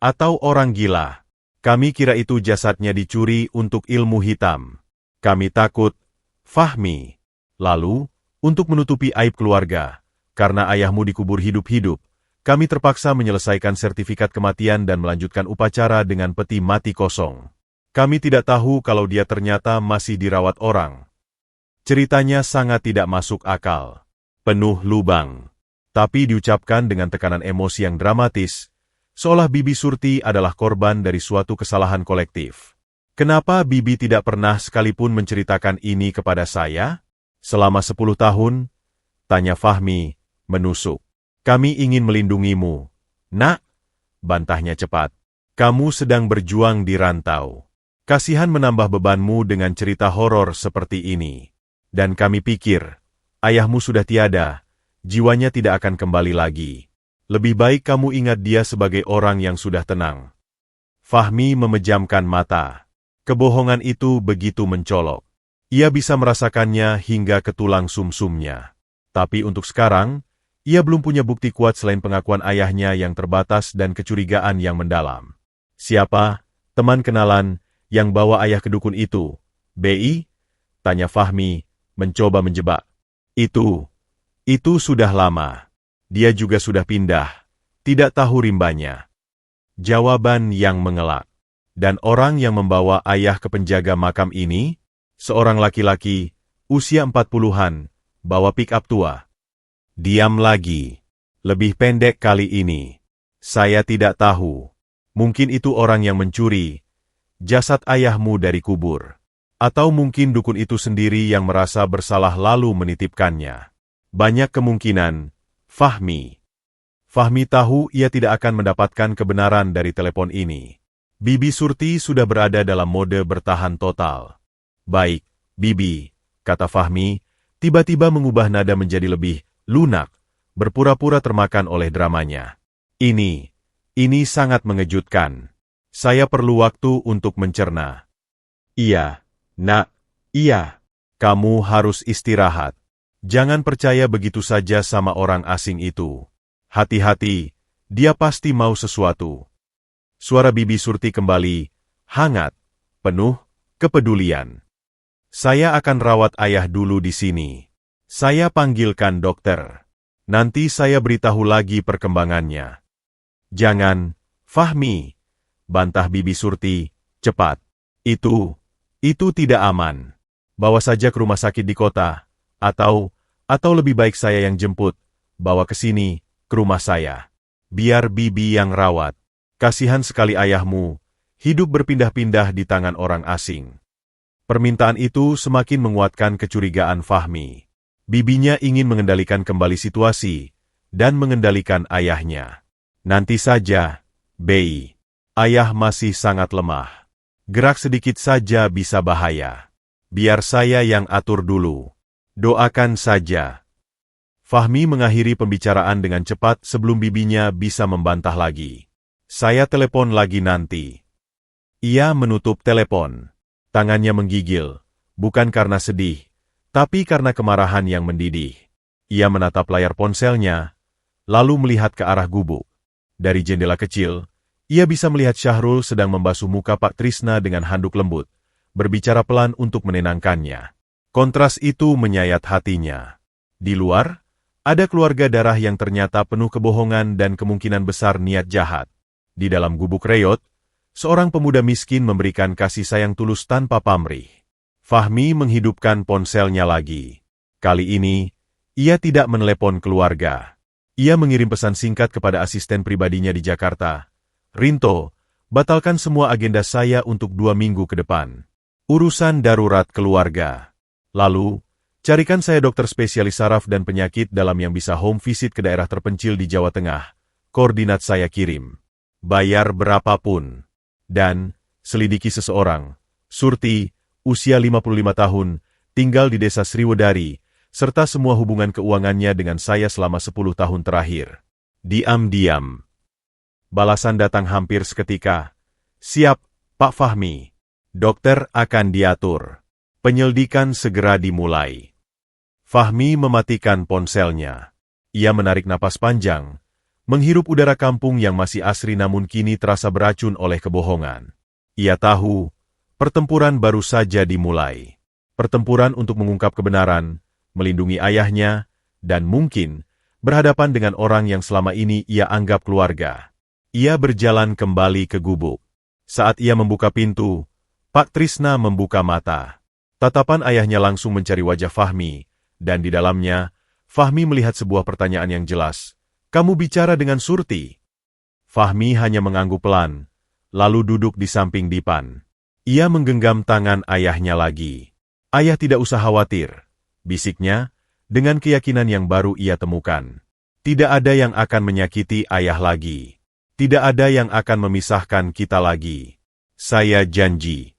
atau orang gila. Kami kira itu jasadnya dicuri untuk ilmu hitam. Kami takut, Fahmi. Lalu, untuk menutupi aib keluarga, karena ayahmu dikubur hidup-hidup, kami terpaksa menyelesaikan sertifikat kematian dan melanjutkan upacara dengan peti mati kosong. Kami tidak tahu kalau dia ternyata masih dirawat orang. Ceritanya sangat tidak masuk akal. Penuh lubang. Tapi diucapkan dengan tekanan emosi yang dramatis, seolah Bibi Surti adalah korban dari suatu kesalahan kolektif. Kenapa Bibi tidak pernah sekalipun menceritakan ini kepada saya? Selama 10 tahun, tanya Fahmi, menusuk. Kami ingin melindungimu. Nak, bantahnya cepat. Kamu sedang berjuang di rantau. Kasihan menambah bebanmu dengan cerita horor seperti ini. Dan kami pikir, ayahmu sudah tiada, jiwanya tidak akan kembali lagi. Lebih baik kamu ingat dia sebagai orang yang sudah tenang. Fahmi memejamkan mata. Kebohongan itu begitu mencolok. Ia bisa merasakannya hingga ke tulang sumsumnya. Tapi untuk sekarang, ia belum punya bukti kuat selain pengakuan ayahnya yang terbatas dan kecurigaan yang mendalam. Siapa, teman kenalan, yang bawa ayah ke dukun itu? BI? Tanya Fahmi, mencoba menjebak. Itu sudah lama. Dia juga sudah pindah. Tidak tahu rimbanya. Jawaban yang mengelak. Dan orang yang membawa ayah ke penjaga makam ini, seorang laki-laki, usia 40-an, bawa pick-up tua. Diam lagi. Lebih pendek kali ini. Saya tidak tahu. Mungkin itu orang yang mencuri jasad ayahmu dari kubur. Atau mungkin dukun itu sendiri yang merasa bersalah lalu menitipkannya. Banyak kemungkinan, Fahmi. Fahmi tahu ia tidak akan mendapatkan kebenaran dari telepon ini. Bibi Surti sudah berada dalam mode bertahan total. Baik, Bibi, kata Fahmi, tiba-tiba mengubah nada menjadi lebih lunak, berpura-pura termakan oleh dramanya. Ini sangat mengejutkan. Saya perlu waktu untuk mencerna. Iya, Nak, iya. Kamu harus istirahat. Jangan percaya begitu saja sama orang asing itu. Hati-hati, dia pasti mau sesuatu. Suara Bibi Surti kembali, hangat, penuh kepedulian. Saya akan rawat ayah dulu di sini. Saya panggilkan dokter. Nanti saya beritahu lagi perkembangannya. Jangan, Fahmi, bantah Bibi Surti, cepat. Itu tidak aman. Bawa saja ke rumah sakit di kota, atau lebih baik saya yang jemput, bawa ke sini, ke rumah saya. Biar Bibi yang rawat. Kasihan sekali ayahmu, hidup berpindah-pindah di tangan orang asing. Permintaan itu semakin menguatkan kecurigaan Fahmi. Bibinya ingin mengendalikan kembali situasi, dan mengendalikan ayahnya. Nanti saja, Bei. Ayah masih sangat lemah. Gerak sedikit saja bisa bahaya. Biar saya yang atur dulu. Doakan saja. Fahmi mengakhiri pembicaraan dengan cepat sebelum bibinya bisa membantah lagi. Saya telepon lagi nanti. Ia menutup telepon. Tangannya menggigil, bukan karena sedih, tapi karena kemarahan yang mendidih. Ia menatap layar ponselnya, lalu melihat ke arah gubuk. Dari jendela kecil, ia bisa melihat Syahrul sedang membasuh muka Pak Trisna dengan handuk lembut, berbicara pelan untuk menenangkannya. Kontras itu menyayat hatinya. Di luar, ada keluarga darah yang ternyata penuh kebohongan dan kemungkinan besar niat jahat. Di dalam gubuk reot, seorang pemuda miskin memberikan kasih sayang tulus tanpa pamrih. Fahmi menghidupkan ponselnya lagi. Kali ini, ia tidak menelepon keluarga. Ia mengirim pesan singkat kepada asisten pribadinya di Jakarta. Rinto, batalkan semua agenda saya untuk 2 minggu ke depan. Urusan darurat keluarga. Lalu, carikan saya dokter spesialis saraf dan penyakit dalam yang bisa home visit ke daerah terpencil di Jawa Tengah. Koordinat saya kirim. Bayar berapapun. Dan, selidiki seseorang. Surti, usia 55 tahun, tinggal di desa Sriwedari, serta semua hubungan keuangannya dengan saya selama 10 tahun terakhir. Diam-diam. Balasan datang hampir seketika. Siap, Pak Fahmi. Dokter akan diatur. Penyelidikan segera dimulai. Fahmi mematikan ponselnya. Ia menarik napas panjang, menghirup udara kampung yang masih asri namun kini terasa beracun oleh kebohongan. Ia tahu, pertempuran baru saja dimulai. Pertempuran untuk mengungkap kebenaran, melindungi ayahnya, dan mungkin berhadapan dengan orang yang selama ini ia anggap keluarga. Ia berjalan kembali ke gubuk. Saat ia membuka pintu, Pak Trisna membuka mata. Tatapan ayahnya langsung mencari wajah Fahmi, dan di dalamnya, Fahmi melihat sebuah pertanyaan yang jelas. Kamu bicara dengan Surti? Fahmi hanya mengangguk pelan, lalu duduk di samping Dipan. Ia menggenggam tangan ayahnya lagi. Ayah tidak usah khawatir, bisiknya, dengan keyakinan yang baru ia temukan. Tidak ada yang akan menyakiti ayah lagi. Tidak ada yang akan memisahkan kita lagi. Saya janji.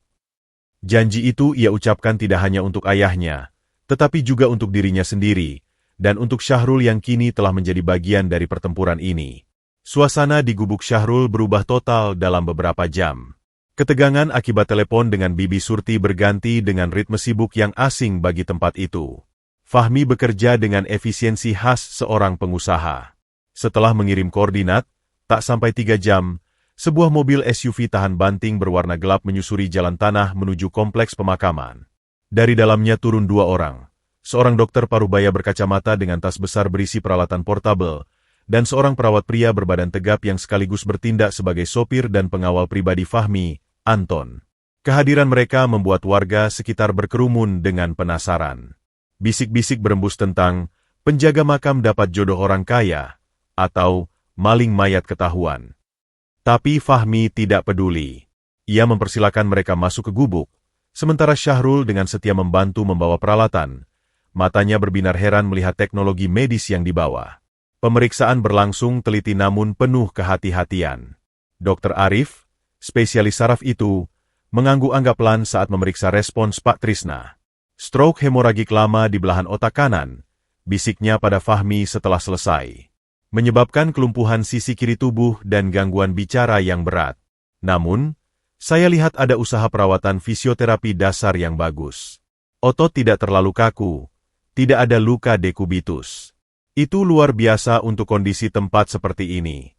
Janji itu ia ucapkan tidak hanya untuk ayahnya, tetapi juga untuk dirinya sendiri, dan untuk Syahrul yang kini telah menjadi bagian dari pertempuran ini. Suasana di gubuk Syahrul berubah total dalam beberapa jam. Ketegangan akibat telepon dengan Bibi Surti berganti dengan ritme sibuk yang asing bagi tempat itu. Fahmi bekerja dengan efisiensi khas seorang pengusaha. Setelah mengirim koordinat, tak sampai 3 jam, sebuah mobil SUV tahan banting berwarna gelap menyusuri jalan tanah menuju kompleks pemakaman. Dari dalamnya turun 2 orang. Seorang dokter parubaya berkacamata dengan tas besar berisi peralatan portabel, dan seorang perawat pria berbadan tegap yang sekaligus bertindak sebagai sopir dan pengawal pribadi Fahmi, Anton. Kehadiran mereka membuat warga sekitar berkerumun dengan penasaran. Bisik-bisik berembus tentang penjaga makam dapat jodoh orang kaya, atau maling mayat ketahuan. Tapi Fahmi tidak peduli. Ia mempersilakan mereka masuk ke gubuk, sementara Syahrul dengan setia membantu membawa peralatan. Matanya berbinar heran melihat teknologi medis yang dibawa. Pemeriksaan berlangsung teliti namun penuh kehati-hatian. Dr. Arif, spesialis saraf itu, mengangguk-angguk pelan saat memeriksa respons Pak Trisna. Stroke hemoragik lama di belahan otak kanan, bisiknya pada Fahmi setelah selesai. Menyebabkan kelumpuhan sisi kiri tubuh dan gangguan bicara yang berat. Namun, saya lihat ada usaha perawatan fisioterapi dasar yang bagus. Otot tidak terlalu kaku, tidak ada luka dekubitus. Itu luar biasa untuk kondisi tempat seperti ini.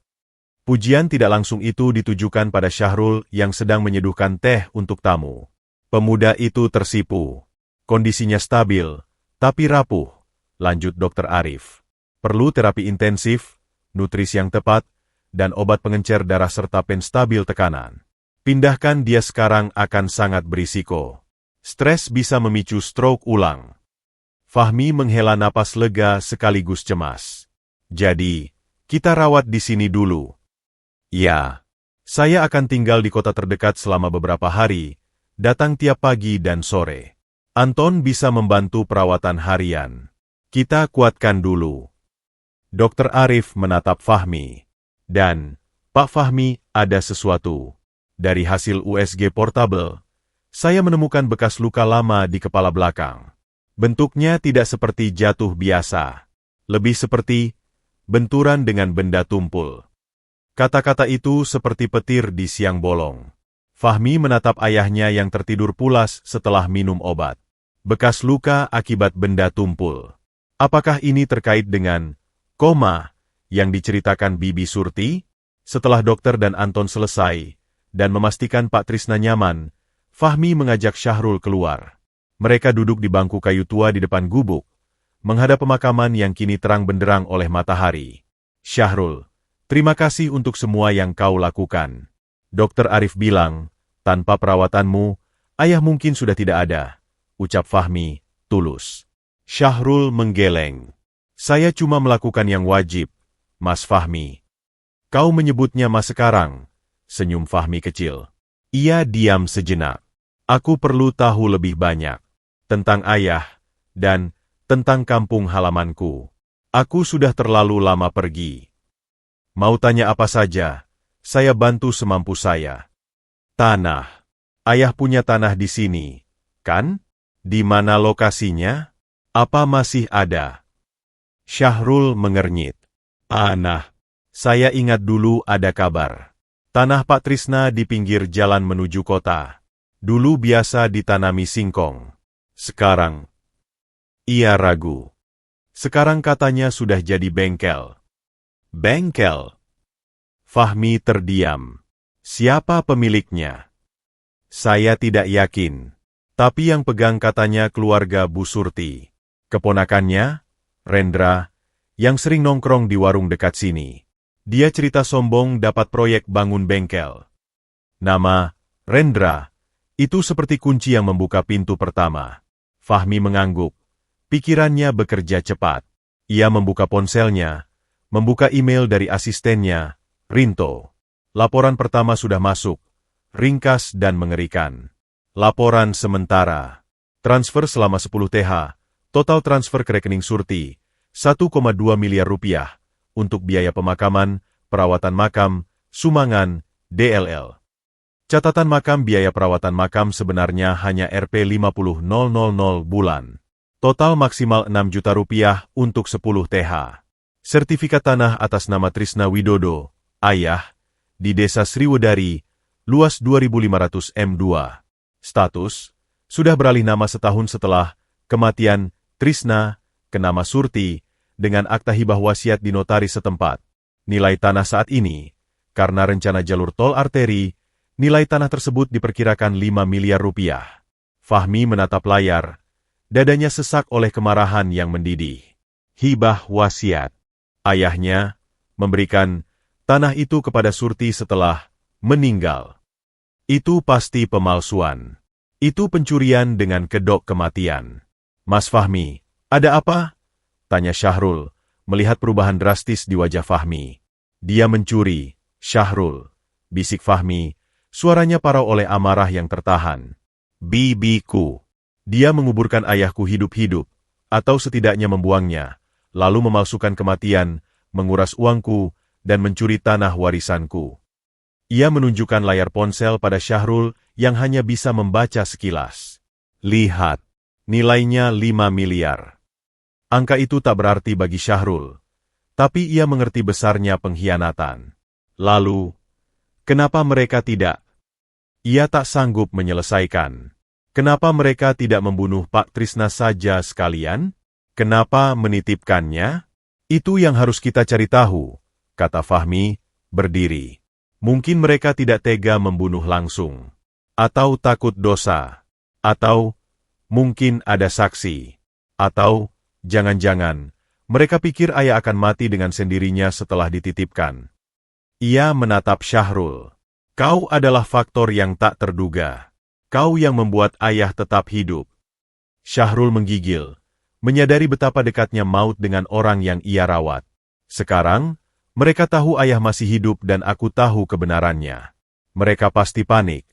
Pujian tidak langsung itu ditujukan pada Syahrul yang sedang menyeduhkan teh untuk tamu. Pemuda itu tersipu. Kondisinya stabil, tapi rapuh, lanjut Dr. Arif. Perlu terapi intensif, nutrisi yang tepat, dan obat pengencer darah serta penstabil tekanan. Pindahkan dia sekarang akan sangat berisiko. Stres bisa memicu stroke ulang. Fahmi menghela napas lega sekaligus cemas. Jadi, kita rawat di sini dulu. Ya, saya akan tinggal di kota terdekat selama beberapa hari, datang tiap pagi dan sore. Anton bisa membantu perawatan harian. Kita kuatkan dulu. Dr. Arif menatap Fahmi. Dan, Pak Fahmi, ada sesuatu. Dari hasil USG portable, saya menemukan bekas luka lama di kepala belakang. Bentuknya tidak seperti jatuh biasa. Lebih seperti benturan dengan benda tumpul. Kata-kata itu seperti petir di siang bolong. Fahmi menatap ayahnya yang tertidur pulas setelah minum obat. Bekas luka akibat benda tumpul. Apakah ini terkait dengan koma yang diceritakan Bibi Surti? Setelah dokter dan Anton selesai, dan memastikan Pak Trisna nyaman, Fahmi mengajak Syahrul keluar. Mereka duduk di bangku kayu tua di depan gubuk, menghadap pemakaman yang kini terang benderang oleh matahari. Syahrul, terima kasih untuk semua yang kau lakukan. Dr. Arif bilang, tanpa perawatanmu, ayah mungkin sudah tidak ada, ucap Fahmi, tulus. Syahrul menggeleng. Saya cuma melakukan yang wajib, Mas Fahmi. Kau menyebutnya Mas sekarang, senyum Fahmi kecil. Ia diam sejenak. Aku perlu tahu lebih banyak tentang ayah dan tentang kampung halamanku. Aku sudah terlalu lama pergi. Mau tanya apa saja, saya bantu semampu saya. Tanah. Ayah punya tanah di sini, kan? Di mana lokasinya? Apa masih ada? Syahrul mengernyit. Tanah. Saya ingat dulu ada kabar. Tanah Pak Trisna di pinggir jalan menuju kota. Dulu biasa ditanami singkong. Sekarang, ia ragu. Sekarang katanya sudah jadi bengkel. Bengkel? Fahmi terdiam. Siapa pemiliknya? Saya tidak yakin. Tapi yang pegang katanya keluarga Bu Surti. Keponakannya, Rendra, yang sering nongkrong di warung dekat sini. Dia cerita sombong dapat proyek bangun bengkel. Nama, Rendra, itu seperti kunci yang membuka pintu pertama. Fahmi mengangguk. Pikirannya bekerja cepat. Ia membuka ponselnya, membuka email dari asistennya, Rinto. Laporan pertama sudah masuk, ringkas dan mengerikan. Laporan sementara. Transfer selama 10 TH, total transfer ke rekening Surti, 1,2 miliar rupiah, untuk biaya pemakaman, perawatan makam, sumbangan, DLL. Catatan makam biaya perawatan makam sebenarnya hanya Rp50.000 bulan. Total maksimal 6 juta rupiah untuk 10 TH. Sertifikat tanah atas nama Trisna Widodo, ayah, di Desa Sriwedari, luas 2.500 m2. Status, sudah beralih nama setahun setelah kematian Trisna ke nama Surti dengan akta hibah wasiat di notaris setempat. Nilai tanah saat ini, karena rencana jalur tol arteri, nilai tanah tersebut diperkirakan 5 miliar rupiah. Fahmi menatap layar. Dadanya sesak oleh kemarahan yang mendidih. Hibah wasiat. Ayahnya memberikan tanah itu kepada Surti setelah meninggal. Itu pasti pemalsuan. Itu pencurian dengan kedok kematian. Mas Fahmi, ada apa? Tanya Syahrul, melihat perubahan drastis di wajah Fahmi. Dia mencuri, Syahrul. Bisik Fahmi, suaranya parau oleh amarah yang tertahan. Bibiku. Dia menguburkan ayahku hidup-hidup, atau setidaknya membuangnya, lalu memalsukan kematian, menguras uangku, dan mencuri tanah warisanku. Ia menunjukkan layar ponsel pada Syahrul yang hanya bisa membaca sekilas. Lihat, nilainya 5 miliar. Angka itu tak berarti bagi Syahrul, tapi ia mengerti besarnya pengkhianatan. Lalu, kenapa mereka tidak? Ia tak sanggup menyelesaikan. Kenapa mereka tidak membunuh Pak Trisna saja sekalian? Kenapa menitipkannya? Itu yang harus kita cari tahu, kata Fahmi, berdiri. Mungkin mereka tidak tega membunuh langsung. Atau takut dosa. Atau mungkin ada saksi. Atau jangan-jangan mereka pikir ayah akan mati dengan sendirinya setelah dititipkan. Ia menatap Syahrul. Kau adalah faktor yang tak terduga. Kau yang membuat ayah tetap hidup. Syahrul menggigil, menyadari betapa dekatnya maut dengan orang yang ia rawat. Sekarang, mereka tahu ayah masih hidup dan aku tahu kebenarannya. Mereka pasti panik.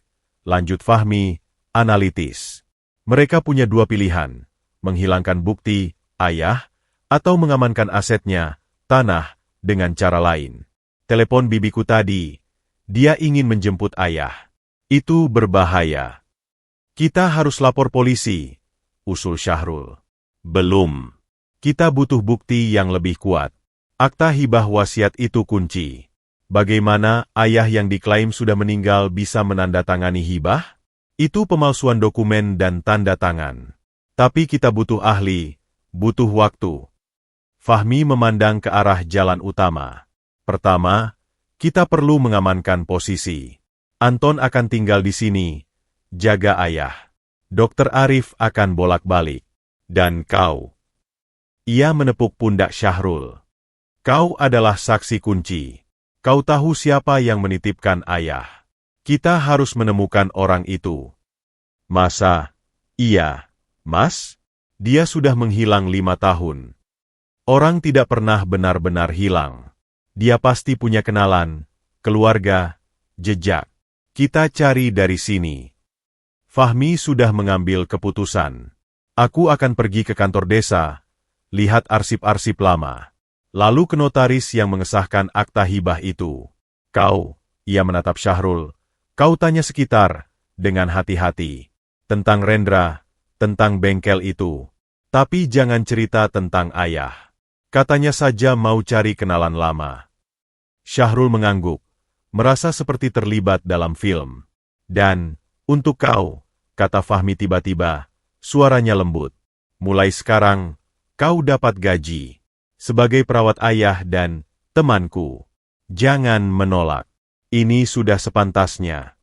Lanjut Fahmi, analitis. Mereka punya dua pilihan, menghilangkan bukti, ayah, atau mengamankan asetnya, tanah, dengan cara lain. Telepon bibiku tadi, dia ingin menjemput ayah. Itu berbahaya. Kita harus lapor polisi, usul Syahrul. Belum. Kita butuh bukti yang lebih kuat. Akta hibah wasiat itu kunci. Bagaimana ayah yang diklaim sudah meninggal bisa menandatangani hibah? Itu pemalsuan dokumen dan tanda tangan. Tapi kita butuh ahli, butuh waktu. Fahmi memandang ke arah jalan utama. Pertama, kita perlu mengamankan posisi. Anton akan tinggal di sini. Jaga ayah. Dokter Arif akan bolak-balik. Dan kau. Ia menepuk pundak Syahrul. Kau adalah saksi kunci. Kau tahu siapa yang menitipkan ayah. Kita harus menemukan orang itu. Masa? Iya, Mas? Dia sudah menghilang 5 tahun. Orang tidak pernah benar-benar hilang. Dia pasti punya kenalan, keluarga, jejak. Kita cari dari sini. Fahmi sudah mengambil keputusan. Aku akan pergi ke kantor desa, lihat arsip-arsip lama. Lalu ke notaris yang mengesahkan akta hibah itu. Kau, ia menatap Syahrul, kau tanya sekitar, dengan hati-hati. Tentang Rendra, tentang bengkel itu. Tapi jangan cerita tentang ayah. Katanya saja mau cari kenalan lama. Syahrul mengangguk, merasa seperti terlibat dalam film. Dan Untuk kau, kata Fahmi tiba-tiba, suaranya lembut. Mulai sekarang, kau dapat gaji. Sebagai perawat ayah dan temanku. Jangan menolak. Ini sudah sepantasnya.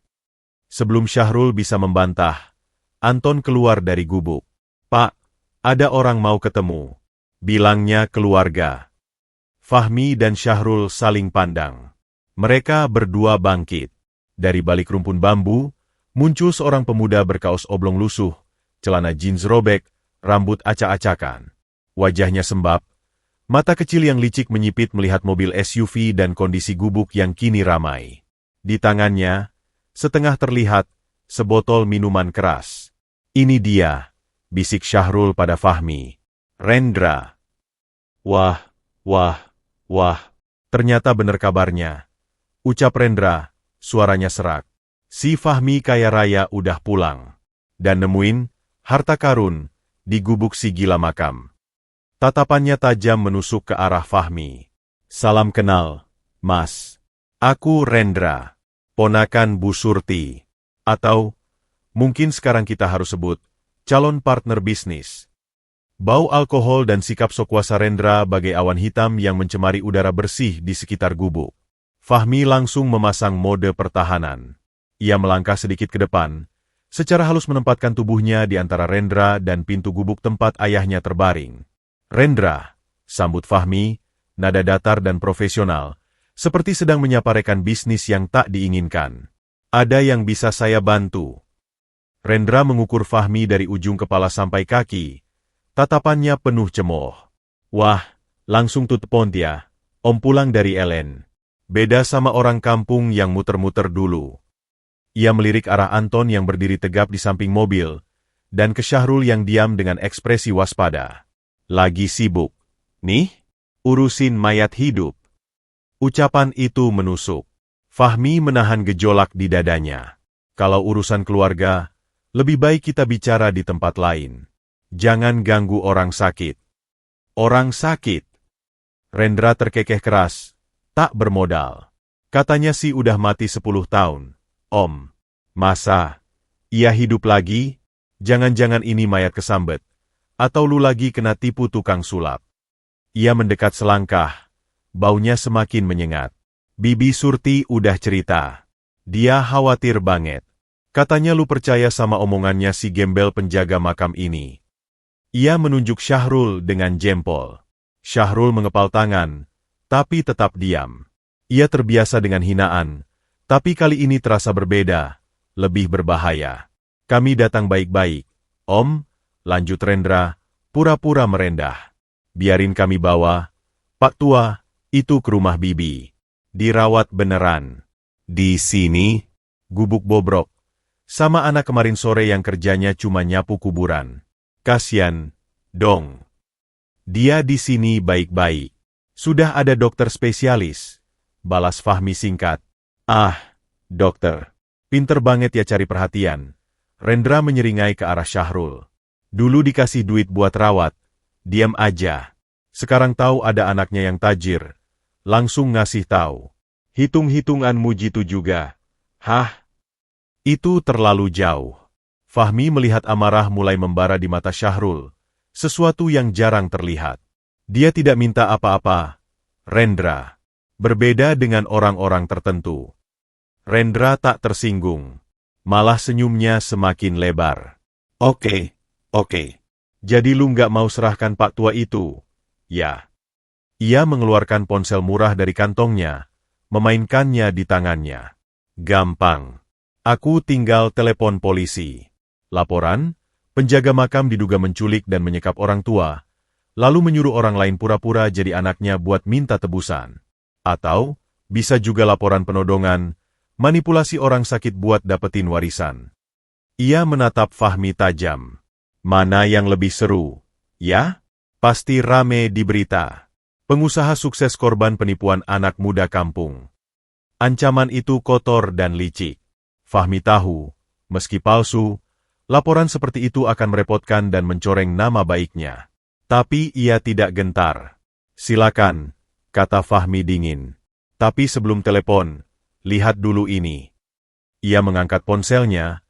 Sebelum Syahrul bisa membantah, Anton keluar dari gubuk. Pak, ada orang mau ketemu. Bilangnya keluarga. Fahmi dan Syahrul saling pandang. Mereka berdua bangkit. Dari balik rumpun bambu, muncul seorang pemuda berkaos oblong lusuh, celana jeans robek, rambut acak-acakan. Wajahnya sembab, mata kecil yang licik menyipit melihat mobil SUV dan kondisi gubuk yang kini ramai. Di tangannya, setengah terlihat, sebotol minuman keras. Ini dia, bisik Syahrul pada Fahmi. Rendra. Wah, wah, wah. Ternyata benar kabarnya. Ucap Rendra, suaranya serak. Si Fahmi kaya raya udah pulang. Dan nemuin harta karun di gubuk si gila makam. Tatapannya tajam menusuk ke arah Fahmi. Salam kenal, Mas. Aku Rendra, ponakan Bu Surti. Atau, mungkin sekarang kita harus sebut, calon partner bisnis. Bau alkohol dan sikap sok kuasa Rendra bagai awan hitam yang mencemari udara bersih di sekitar gubuk. Fahmi langsung memasang mode pertahanan. Ia melangkah sedikit ke depan, secara halus menempatkan tubuhnya di antara Rendra dan pintu gubuk tempat ayahnya terbaring. Rendra, sambut Fahmi, nada datar dan profesional, seperti sedang menyapa rekan bisnis yang tak diinginkan. Ada yang bisa saya bantu? Rendra mengukur Fahmi dari ujung kepala sampai kaki. Tatapannya penuh cemooh. Wah, langsung tutup pontia, om pulang dari Elen. Beda sama orang kampung yang muter-muter dulu. Ia melirik arah Anton yang berdiri tegap di samping mobil, dan ke Syahrul yang diam dengan ekspresi waspada. Lagi sibuk. Nih, urusin mayat hidup. Ucapan itu menusuk. Fahmi menahan gejolak di dadanya. Kalau urusan keluarga, lebih baik kita bicara di tempat lain. Jangan ganggu orang sakit. Orang sakit. Rendra terkekeh keras. Tak bermodal. Katanya sih udah mati 10 tahun. Om. Masa? Ia hidup lagi? Jangan-jangan ini mayat kesambet. Atau lu lagi kena tipu tukang sulap. Ia mendekat selangkah. Baunya semakin menyengat. Bibi Surti udah cerita. Dia khawatir banget. Katanya lu percaya sama omongannya si gembel penjaga makam ini. Ia menunjuk Syahrul dengan jempol. Syahrul mengepal tangan, tapi tetap diam. Ia terbiasa dengan hinaan, tapi kali ini terasa berbeda, lebih berbahaya. Kami datang baik-baik. Om, lanjut Rendra, pura-pura merendah. Biarin kami bawa. Pak Tua, itu ke rumah Bibi. Dirawat beneran. Di sini, gubuk bobrok. Sama anak kemarin sore yang kerjanya cuma nyapu kuburan. Kasian, dong. Dia di sini baik-baik. Sudah ada dokter spesialis. Balas Fahmi singkat. Ah, dokter. Pinter banget ya cari perhatian. Rendra menyeringai ke arah Syahrul. Dulu dikasih duit buat rawat. Diam aja. Sekarang tahu ada anaknya yang tajir. Langsung ngasih tahu. Hitung-hitunganmu jitu juga. Hah? Itu terlalu jauh. Fahmi melihat amarah mulai membara di mata Syahrul. Sesuatu yang jarang terlihat. Dia tidak minta apa-apa. Rendra. Berbeda dengan orang-orang tertentu. Rendra tak tersinggung. Malah senyumnya semakin lebar. Oke. Jadi lu nggak mau serahkan Pak Tua itu? Ya. Ia mengeluarkan ponsel murah dari kantongnya, memainkannya di tangannya. Gampang. Aku tinggal telepon polisi. Laporan, penjaga makam diduga menculik dan menyekap orang tua, lalu menyuruh orang lain pura-pura jadi anaknya buat minta tebusan. Atau, bisa juga laporan penodongan, manipulasi orang sakit buat dapetin warisan. Ia menatap Fahmi tajam. Mana yang lebih seru? Ya? Pasti rame di berita. Pengusaha sukses korban penipuan anak muda kampung. Ancaman itu kotor dan licik. Fahmi tahu, meski palsu, laporan seperti itu akan merepotkan dan mencoreng nama baiknya. Tapi ia tidak gentar. Silakan, kata Fahmi dingin. Tapi sebelum telepon, lihat dulu ini. Ia mengangkat ponselnya,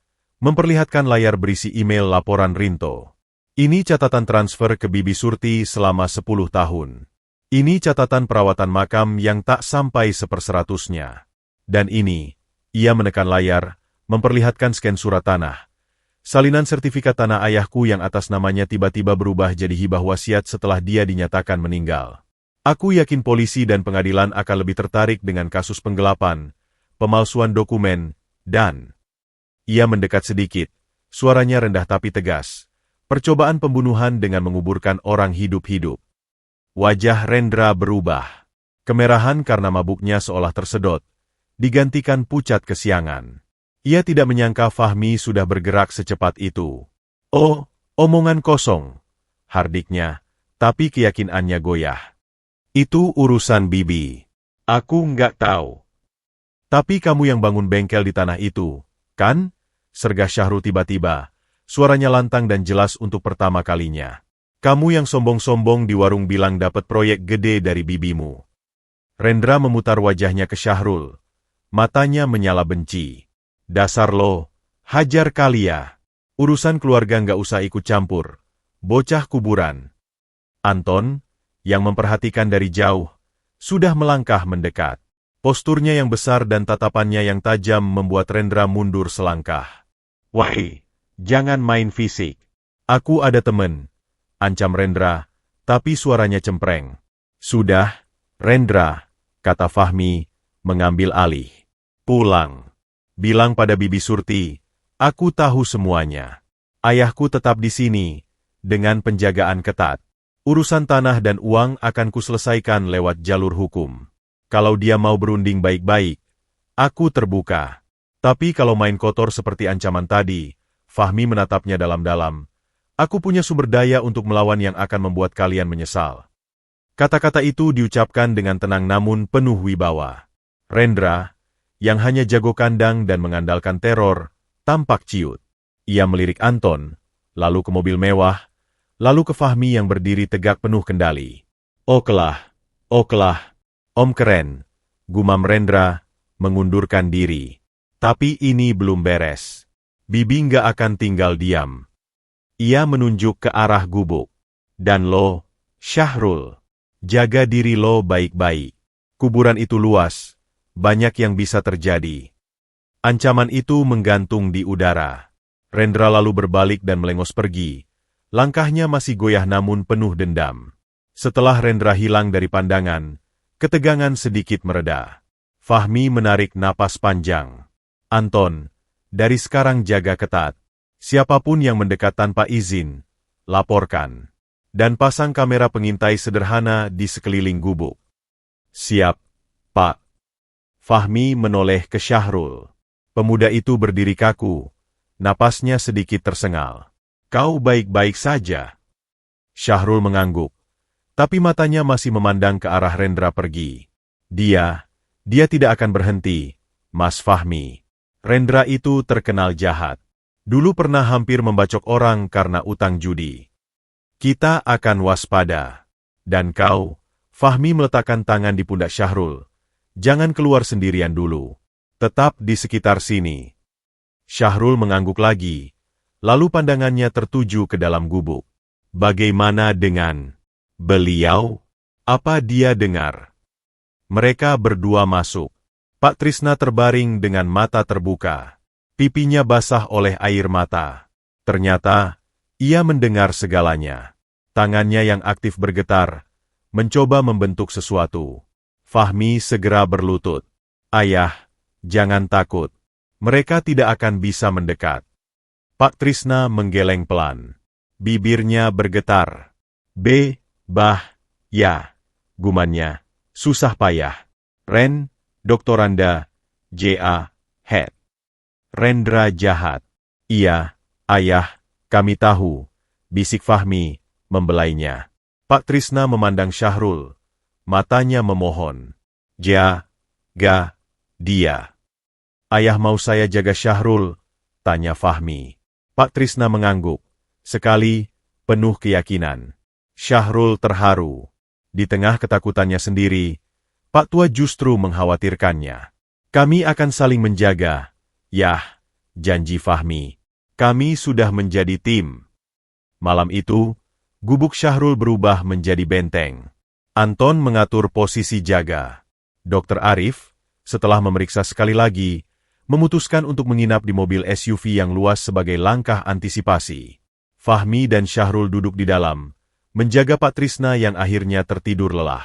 Memperlihatkan layar berisi email laporan Rinto. Ini catatan transfer ke Bibi Surti selama 10 tahun. Ini catatan perawatan makam yang tak sampai 1/100-nya. Dan ini, ia menekan layar, memperlihatkan scan surat tanah. Salinan sertifikat tanah ayahku yang atas namanya tiba-tiba berubah jadi hibah wasiat setelah dia dinyatakan meninggal. Aku yakin polisi dan pengadilan akan lebih tertarik dengan kasus penggelapan, pemalsuan dokumen, dan... Ia mendekat sedikit, suaranya rendah tapi tegas. Percobaan pembunuhan dengan menguburkan orang hidup-hidup. Wajah Rendra berubah. Kemerahan karena mabuknya seolah tersedot, digantikan pucat kesiangan. Ia tidak menyangka Fahmi sudah bergerak secepat itu. Oh, omongan kosong, hardiknya, tapi keyakinannya goyah. Itu urusan Bibi. Aku nggak tahu. Tapi kamu yang bangun bengkel di tanah itu, kan? Sergah Syahrul tiba-tiba, suaranya lantang dan jelas untuk pertama kalinya. Kamu yang sombong-sombong di warung bilang dapat proyek gede dari bibimu. Rendra memutar wajahnya ke Syahrul. Matanya menyala benci. Dasar lo, hajar kali ya. Urusan keluarga nggak usah ikut campur. Bocah kuburan. Anton, yang memperhatikan dari jauh, sudah melangkah mendekat. Posturnya yang besar dan tatapannya yang tajam membuat Rendra mundur selangkah. Wahai, jangan main fisik. Aku ada temen, ancam Rendra, tapi suaranya cempreng. Sudah, Rendra, kata Fahmi, mengambil alih. Pulang. Bilang pada Bibi Surti, aku tahu semuanya. Ayahku tetap di sini, dengan penjagaan ketat. Urusan tanah dan uang akan kuselesaikan lewat jalur hukum. Kalau dia mau berunding baik-baik, aku terbuka. Tapi kalau main kotor seperti ancaman tadi, Fahmi menatapnya dalam-dalam. Aku punya sumber daya untuk melawan yang akan membuat kalian menyesal. Kata-kata itu diucapkan dengan tenang namun penuh wibawa. Rendra, yang hanya jago kandang dan mengandalkan teror, tampak ciut. Ia melirik Anton, lalu ke mobil mewah, lalu ke Fahmi yang berdiri tegak penuh kendali. Okelah, Om keren, gumam Rendra, mengundurkan diri. Tapi ini belum beres. Bibi nggak akan tinggal diam. Ia menunjuk ke arah gubuk. Dan lo, Syahrul, jaga diri lo baik-baik. Kuburan itu luas, banyak yang bisa terjadi. Ancaman itu menggantung di udara. Rendra lalu berbalik dan melengos pergi. Langkahnya masih goyah namun penuh dendam. Setelah Rendra hilang dari pandangan, ketegangan sedikit mereda. Fahmi menarik napas panjang. Anton, dari sekarang jaga ketat. Siapapun yang mendekat tanpa izin, laporkan. Dan pasang kamera pengintai sederhana di sekeliling gubuk. Siap, Pak. Fahmi menoleh ke Syahrul. Pemuda itu berdiri kaku, napasnya sedikit tersengal. Kau baik-baik saja. Syahrul mengangguk, tapi matanya masih memandang ke arah Rendra pergi. Dia tidak akan berhenti, Mas Fahmi. Rendra itu terkenal jahat. Dulu pernah hampir membacok orang karena utang judi. Kita akan waspada. Dan kau, Fahmi meletakkan tangan di pundak Syahrul. Jangan keluar sendirian dulu. Tetap di sekitar sini. Syahrul mengangguk lagi, lalu pandangannya tertuju ke dalam gubuk. Bagaimana dengan beliau? Apa dia dengar? Mereka berdua masuk. Pak Trisna terbaring dengan mata terbuka. Pipinya basah oleh air mata. Ternyata, ia mendengar segalanya. Tangannya yang aktif bergetar, mencoba membentuk sesuatu. Fahmi segera berlutut. Ayah, jangan takut. Mereka tidak akan bisa mendekat. Pak Trisna menggeleng pelan. Bibirnya bergetar. Ya, gumannya, susah payah. Ren, Doktoranda, J.A., Head. Rendra jahat. Iya, ayah, kami tahu, bisik Fahmi, membelainya. Pak Trisna memandang Syahrul, matanya memohon. Jaga dia. Ayah mau saya jaga Syahrul? Tanya Fahmi. Pak Trisna mengangguk, sekali, penuh keyakinan. Syahrul terharu. Di tengah ketakutannya sendiri, Pak Tua justru mengkhawatirkannya. Kami akan saling menjaga. Yah, janji Fahmi. Kami sudah menjadi tim. Malam itu, gubuk Syahrul berubah menjadi benteng. Anton mengatur posisi jaga. Dr. Arif, setelah memeriksa sekali lagi, memutuskan untuk menginap di mobil SUV yang luas sebagai langkah antisipasi. Fahmi dan Syahrul duduk di dalam, menjaga Pak Trisna yang akhirnya tertidur lelah.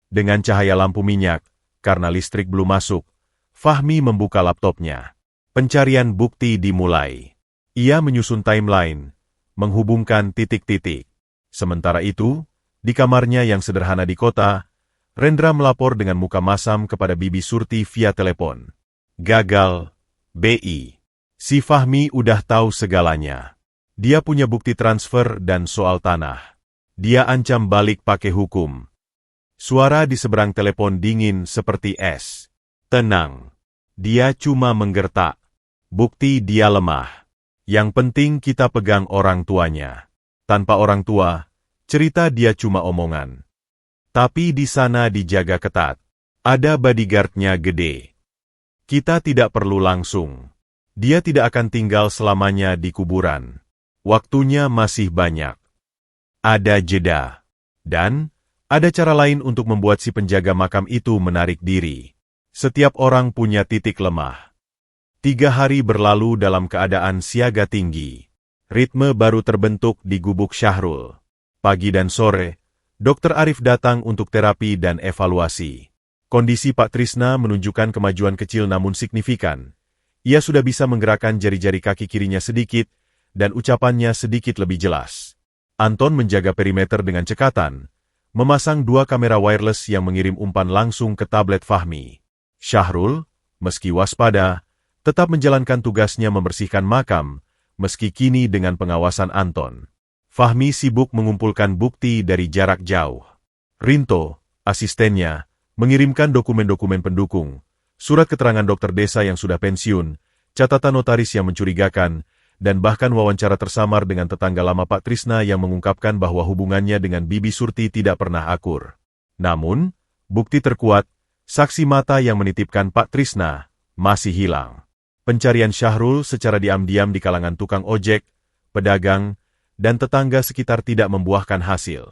Dengan cahaya lampu minyak, karena listrik belum masuk, Fahmi membuka laptopnya. Pencarian bukti dimulai. Ia menyusun timeline, menghubungkan titik-titik. Sementara itu, di kamarnya yang sederhana di kota, Rendra melapor dengan muka masam kepada Bibi Surti via telepon. Gagal, BI. Si Fahmi udah tahu segalanya. Dia punya bukti transfer dan soal tanah. Dia ancam balik pakai hukum. Suara di seberang telepon dingin seperti es. Tenang. Dia cuma menggertak. Bukti dia lemah. Yang penting kita pegang orang tuanya. Tanpa orang tua, cerita dia cuma omongan. Tapi di sana dijaga ketat. Ada bodyguard-nya gede. Kita tidak perlu langsung. Dia tidak akan tinggal selamanya di kuburan. Waktunya masih banyak. Ada jeda. Dan, ada cara lain untuk membuat si penjaga makam itu menarik diri. Setiap orang punya titik lemah. 3 hari berlalu dalam keadaan siaga tinggi. Ritme baru terbentuk di gubuk Syahrul. Pagi dan sore, Dr. Arif datang untuk terapi dan evaluasi. Kondisi Pak Trisna menunjukkan kemajuan kecil namun signifikan. Ia sudah bisa menggerakkan jari-jari kaki kirinya sedikit, dan ucapannya sedikit lebih jelas. Anton menjaga perimeter dengan cekatan, memasang 2 kamera wireless yang mengirim umpan langsung ke tablet Fahmi. Syahrul, meski waspada, tetap menjalankan tugasnya membersihkan makam, meski kini dengan pengawasan Anton. Fahmi sibuk mengumpulkan bukti dari jarak jauh. Rinto, asistennya, mengirimkan dokumen-dokumen pendukung, surat keterangan dokter desa yang sudah pensiun, catatan notaris yang mencurigakan, dan bahkan wawancara tersamar dengan tetangga lama Pak Trisna yang mengungkapkan bahwa hubungannya dengan Bibi Surti tidak pernah akur. Namun, bukti terkuat, saksi mata yang menitipkan Pak Trisna, masih hilang. Pencarian Syahrul secara diam-diam di kalangan tukang ojek, pedagang, dan tetangga sekitar tidak membuahkan hasil.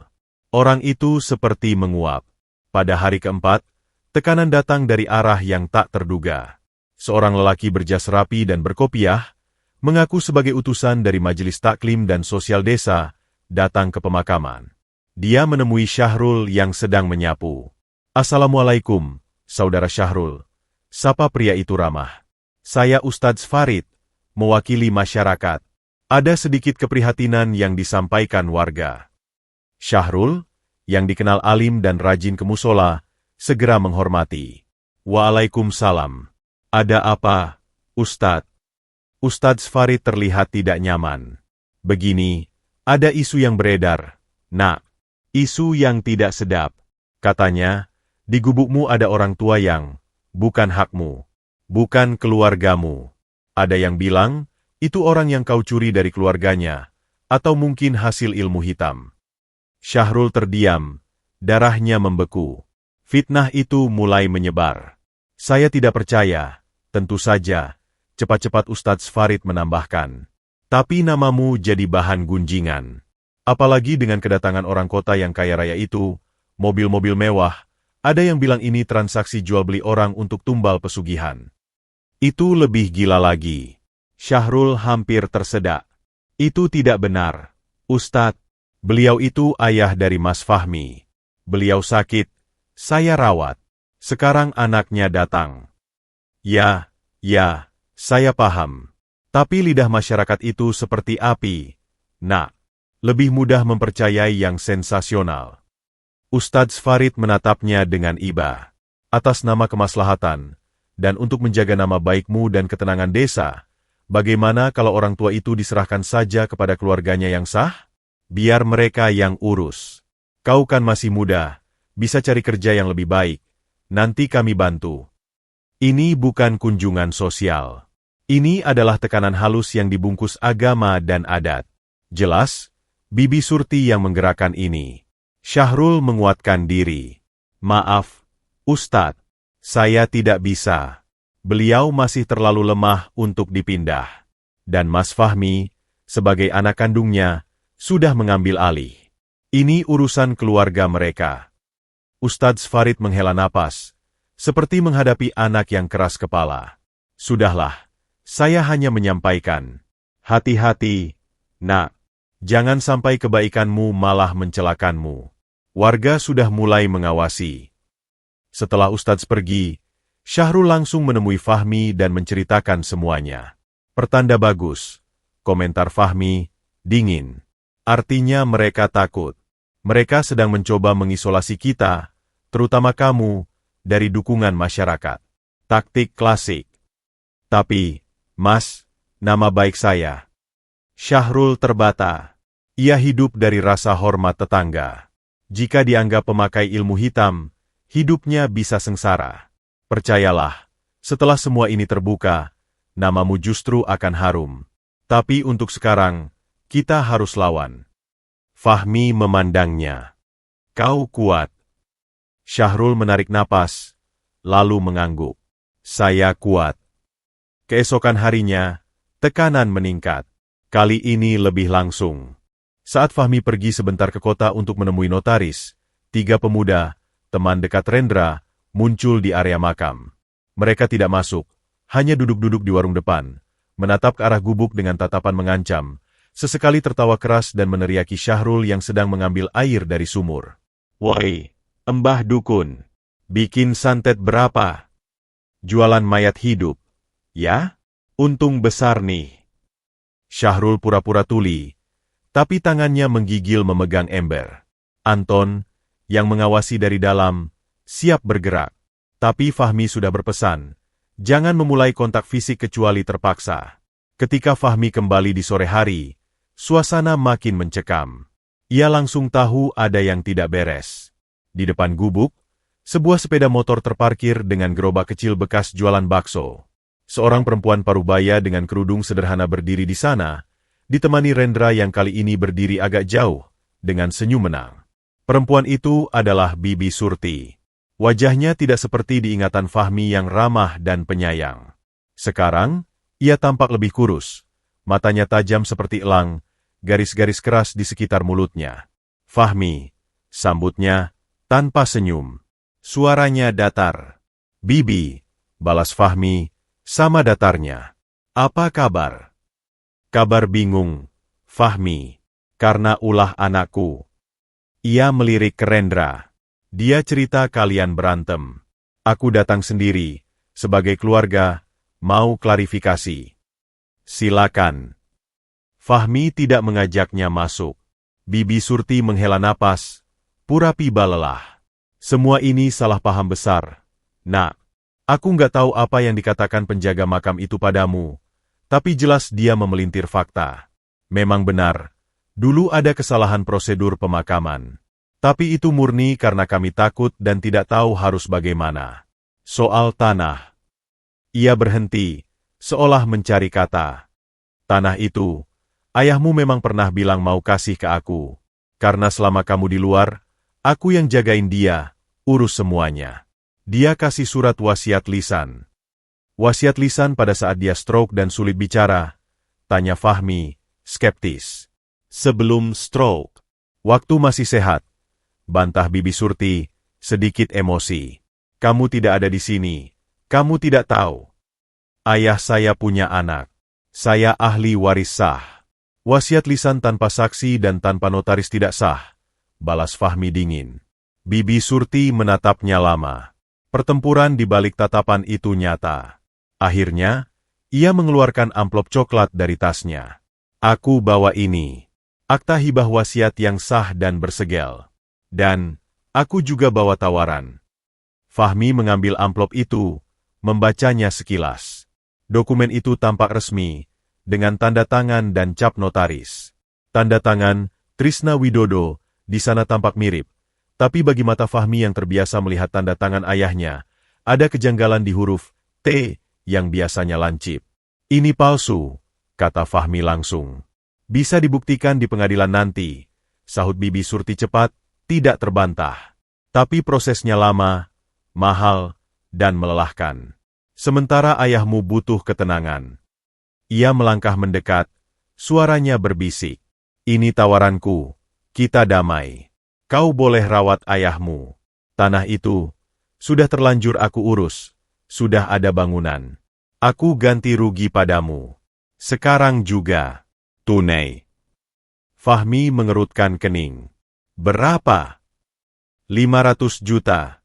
Orang itu seperti menguap. Pada hari keempat, tekanan datang dari arah yang tak terduga. Seorang lelaki berjas rapi dan berkopiah, mengaku sebagai utusan dari Majelis Taklim dan Sosial Desa, datang ke pemakaman. Dia menemui Syahrul yang sedang menyapu. "Assalamualaikum, Saudara Syahrul," sapa pria itu ramah. "Saya Ustadz Farid, mewakili masyarakat." Ada sedikit keprihatinan yang disampaikan warga. Syahrul, yang dikenal alim dan rajin ke musola, segera menghormati. "Waalaikumsalam. Ada apa, Ustadz?" Ustadz Farid terlihat tidak nyaman. "Begini, ada isu yang beredar, Nak. Isu yang tidak sedap. Katanya, di gubukmu ada orang tua yang bukan hakmu, bukan keluargamu. Ada yang bilang, itu orang yang kau curi dari keluarganya, atau mungkin hasil ilmu hitam." Syahrul terdiam, darahnya membeku. Fitnah itu mulai menyebar. "Saya tidak percaya, tentu saja," cepat-cepat Ustadz Farid menambahkan. "Tapi namamu jadi bahan gunjingan. Apalagi dengan kedatangan orang kota yang kaya raya itu, mobil-mobil mewah, ada yang bilang ini transaksi jual beli orang untuk tumbal pesugihan. Itu lebih gila lagi." Syahrul hampir tersedak. "Itu tidak benar, Ustadz. Beliau itu ayah dari Mas Fahmi. Beliau sakit, saya rawat. Sekarang anaknya datang." Ya, saya paham. Tapi lidah masyarakat itu seperti api, Nak. Lebih mudah mempercayai yang sensasional." Ustadz Farid menatapnya dengan iba. "Atas nama kemaslahatan, dan untuk menjaga nama baikmu dan ketenangan desa, bagaimana kalau orang tua itu diserahkan saja kepada keluarganya yang sah? Biar mereka yang urus. Kau kan masih muda, bisa cari kerja yang lebih baik. Nanti kami bantu." Ini bukan kunjungan sosial. Ini adalah tekanan halus yang dibungkus agama dan adat. Jelas, Bibi Surti yang menggerakkan ini. Syahrul menguatkan diri. "Maaf, Ustadz, saya tidak bisa. Beliau masih terlalu lemah untuk dipindah." Dan Mas Fahmi, sebagai anak kandungnya, sudah mengambil alih. Ini urusan keluarga mereka. Ustadz Farid menghela napas, seperti menghadapi anak yang keras kepala. Sudahlah, saya hanya menyampaikan. Hati-hati, nak. Jangan sampai kebaikanmu malah mencelakanmu. Warga sudah mulai mengawasi. Setelah Ustadz pergi, Syahrul langsung menemui Fahmi dan menceritakan semuanya. Pertanda bagus, komentar Fahmi, dingin. Artinya mereka takut. Mereka sedang mencoba mengisolasi kita, terutama kamu, dari dukungan masyarakat. Taktik klasik. Tapi, Mas, nama baik saya. Syahrul terbata. Ia hidup dari rasa hormat tetangga. Jika dianggap pemakai ilmu hitam, hidupnya bisa sengsara. Percayalah, setelah semua ini terbuka, namamu justru akan harum. Tapi untuk sekarang, kita harus lawan. Fahmi memandangnya. Kau kuat. Syahrul menarik napas, lalu mengangguk. Saya kuat. Keesokan harinya, tekanan meningkat. Kali ini lebih langsung. Saat Fahmi pergi sebentar ke kota untuk menemui notaris, 3 pemuda, teman dekat Rendra, muncul di area makam. Mereka tidak masuk, hanya duduk-duduk di warung depan, menatap ke arah gubuk dengan tatapan mengancam, sesekali tertawa keras dan meneriaki Syahrul yang sedang mengambil air dari sumur. Woi, Mbah Dukun, bikin santet berapa? Jualan mayat hidup, ya? Untung besar nih. Syahrul pura-pura tuli, tapi tangannya menggigil memegang ember. Anton, yang mengawasi dari dalam, siap bergerak. Tapi Fahmi sudah berpesan, jangan memulai kontak fisik kecuali terpaksa. Ketika Fahmi kembali di sore hari, suasana makin mencekam. Ia langsung tahu ada yang tidak beres. Di depan gubuk, sebuah sepeda motor terparkir dengan gerobak kecil bekas jualan bakso. Seorang perempuan parubaya dengan kerudung sederhana berdiri di sana, ditemani Rendra yang kali ini berdiri agak jauh, dengan senyum menang. Perempuan itu adalah Bibi Surti. Wajahnya tidak seperti diingatan Fahmi yang ramah dan penyayang. Sekarang, ia tampak lebih kurus. Matanya tajam seperti elang, garis-garis keras di sekitar mulutnya. Fahmi, sambutnya, tanpa senyum. Suaranya datar. Bibi, balas Fahmi, sama datarnya. Apa kabar? Kabar bingung, Fahmi, karena ulah anakku. Ia melirik ke Rendra. Dia cerita kalian berantem. Aku datang sendiri, sebagai keluarga, mau klarifikasi. Silakan. Fahmi tidak mengajaknya masuk. Bibi Surti menghela napas, pura-piba lelah. Semua ini salah paham besar. Nak, aku nggak tahu apa yang dikatakan penjaga makam itu padamu, tapi jelas dia memelintir fakta. Memang benar, dulu ada kesalahan prosedur pemakaman. Tapi itu murni karena kami takut dan tidak tahu harus bagaimana. Soal tanah. Ia berhenti, seolah mencari kata. Tanah itu, ayahmu memang pernah bilang mau kasih ke aku. Karena selama kamu di luar, aku yang jagain dia, urus semuanya. Dia kasih surat wasiat lisan. Wasiat lisan pada saat dia stroke dan sulit bicara, tanya Fahmi, skeptis. Sebelum stroke, waktu masih sehat, bantah Bibi Surti, sedikit emosi. Kamu tidak ada di sini, kamu tidak tahu. Ayah saya punya anak. Saya ahli waris sah. Wasiat lisan tanpa saksi dan tanpa notaris tidak sah, balas Fahmi dingin. Bibi Surti menatapnya lama. Pertempuran di balik tatapan itu nyata. Akhirnya, ia mengeluarkan amplop coklat dari tasnya. Aku bawa ini. Akta hibah wasiat yang sah dan bersegel. Dan, aku juga bawa tawaran. Fahmi mengambil amplop itu, membacanya sekilas. Dokumen itu tampak resmi, dengan tanda tangan dan cap notaris. Tanda tangan, Trisna Widodo, di sana tampak mirip. Tapi bagi mata Fahmi yang terbiasa melihat tanda tangan ayahnya, ada kejanggalan di huruf T yang biasanya lancip. Ini palsu, kata Fahmi langsung. Bisa dibuktikan di pengadilan nanti, sahut Bibi Surti cepat, tidak terbantah. Tapi prosesnya lama, mahal, dan melelahkan. Sementara ayahmu butuh ketenangan. Ia melangkah mendekat, suaranya berbisik. Ini tawaranku, kita damai. Kau boleh rawat ayahmu. Tanah itu, sudah terlanjur aku urus, sudah ada bangunan. Aku ganti rugi padamu. Sekarang juga. Tunai. Fahmi mengerutkan kening. Berapa? 500 juta.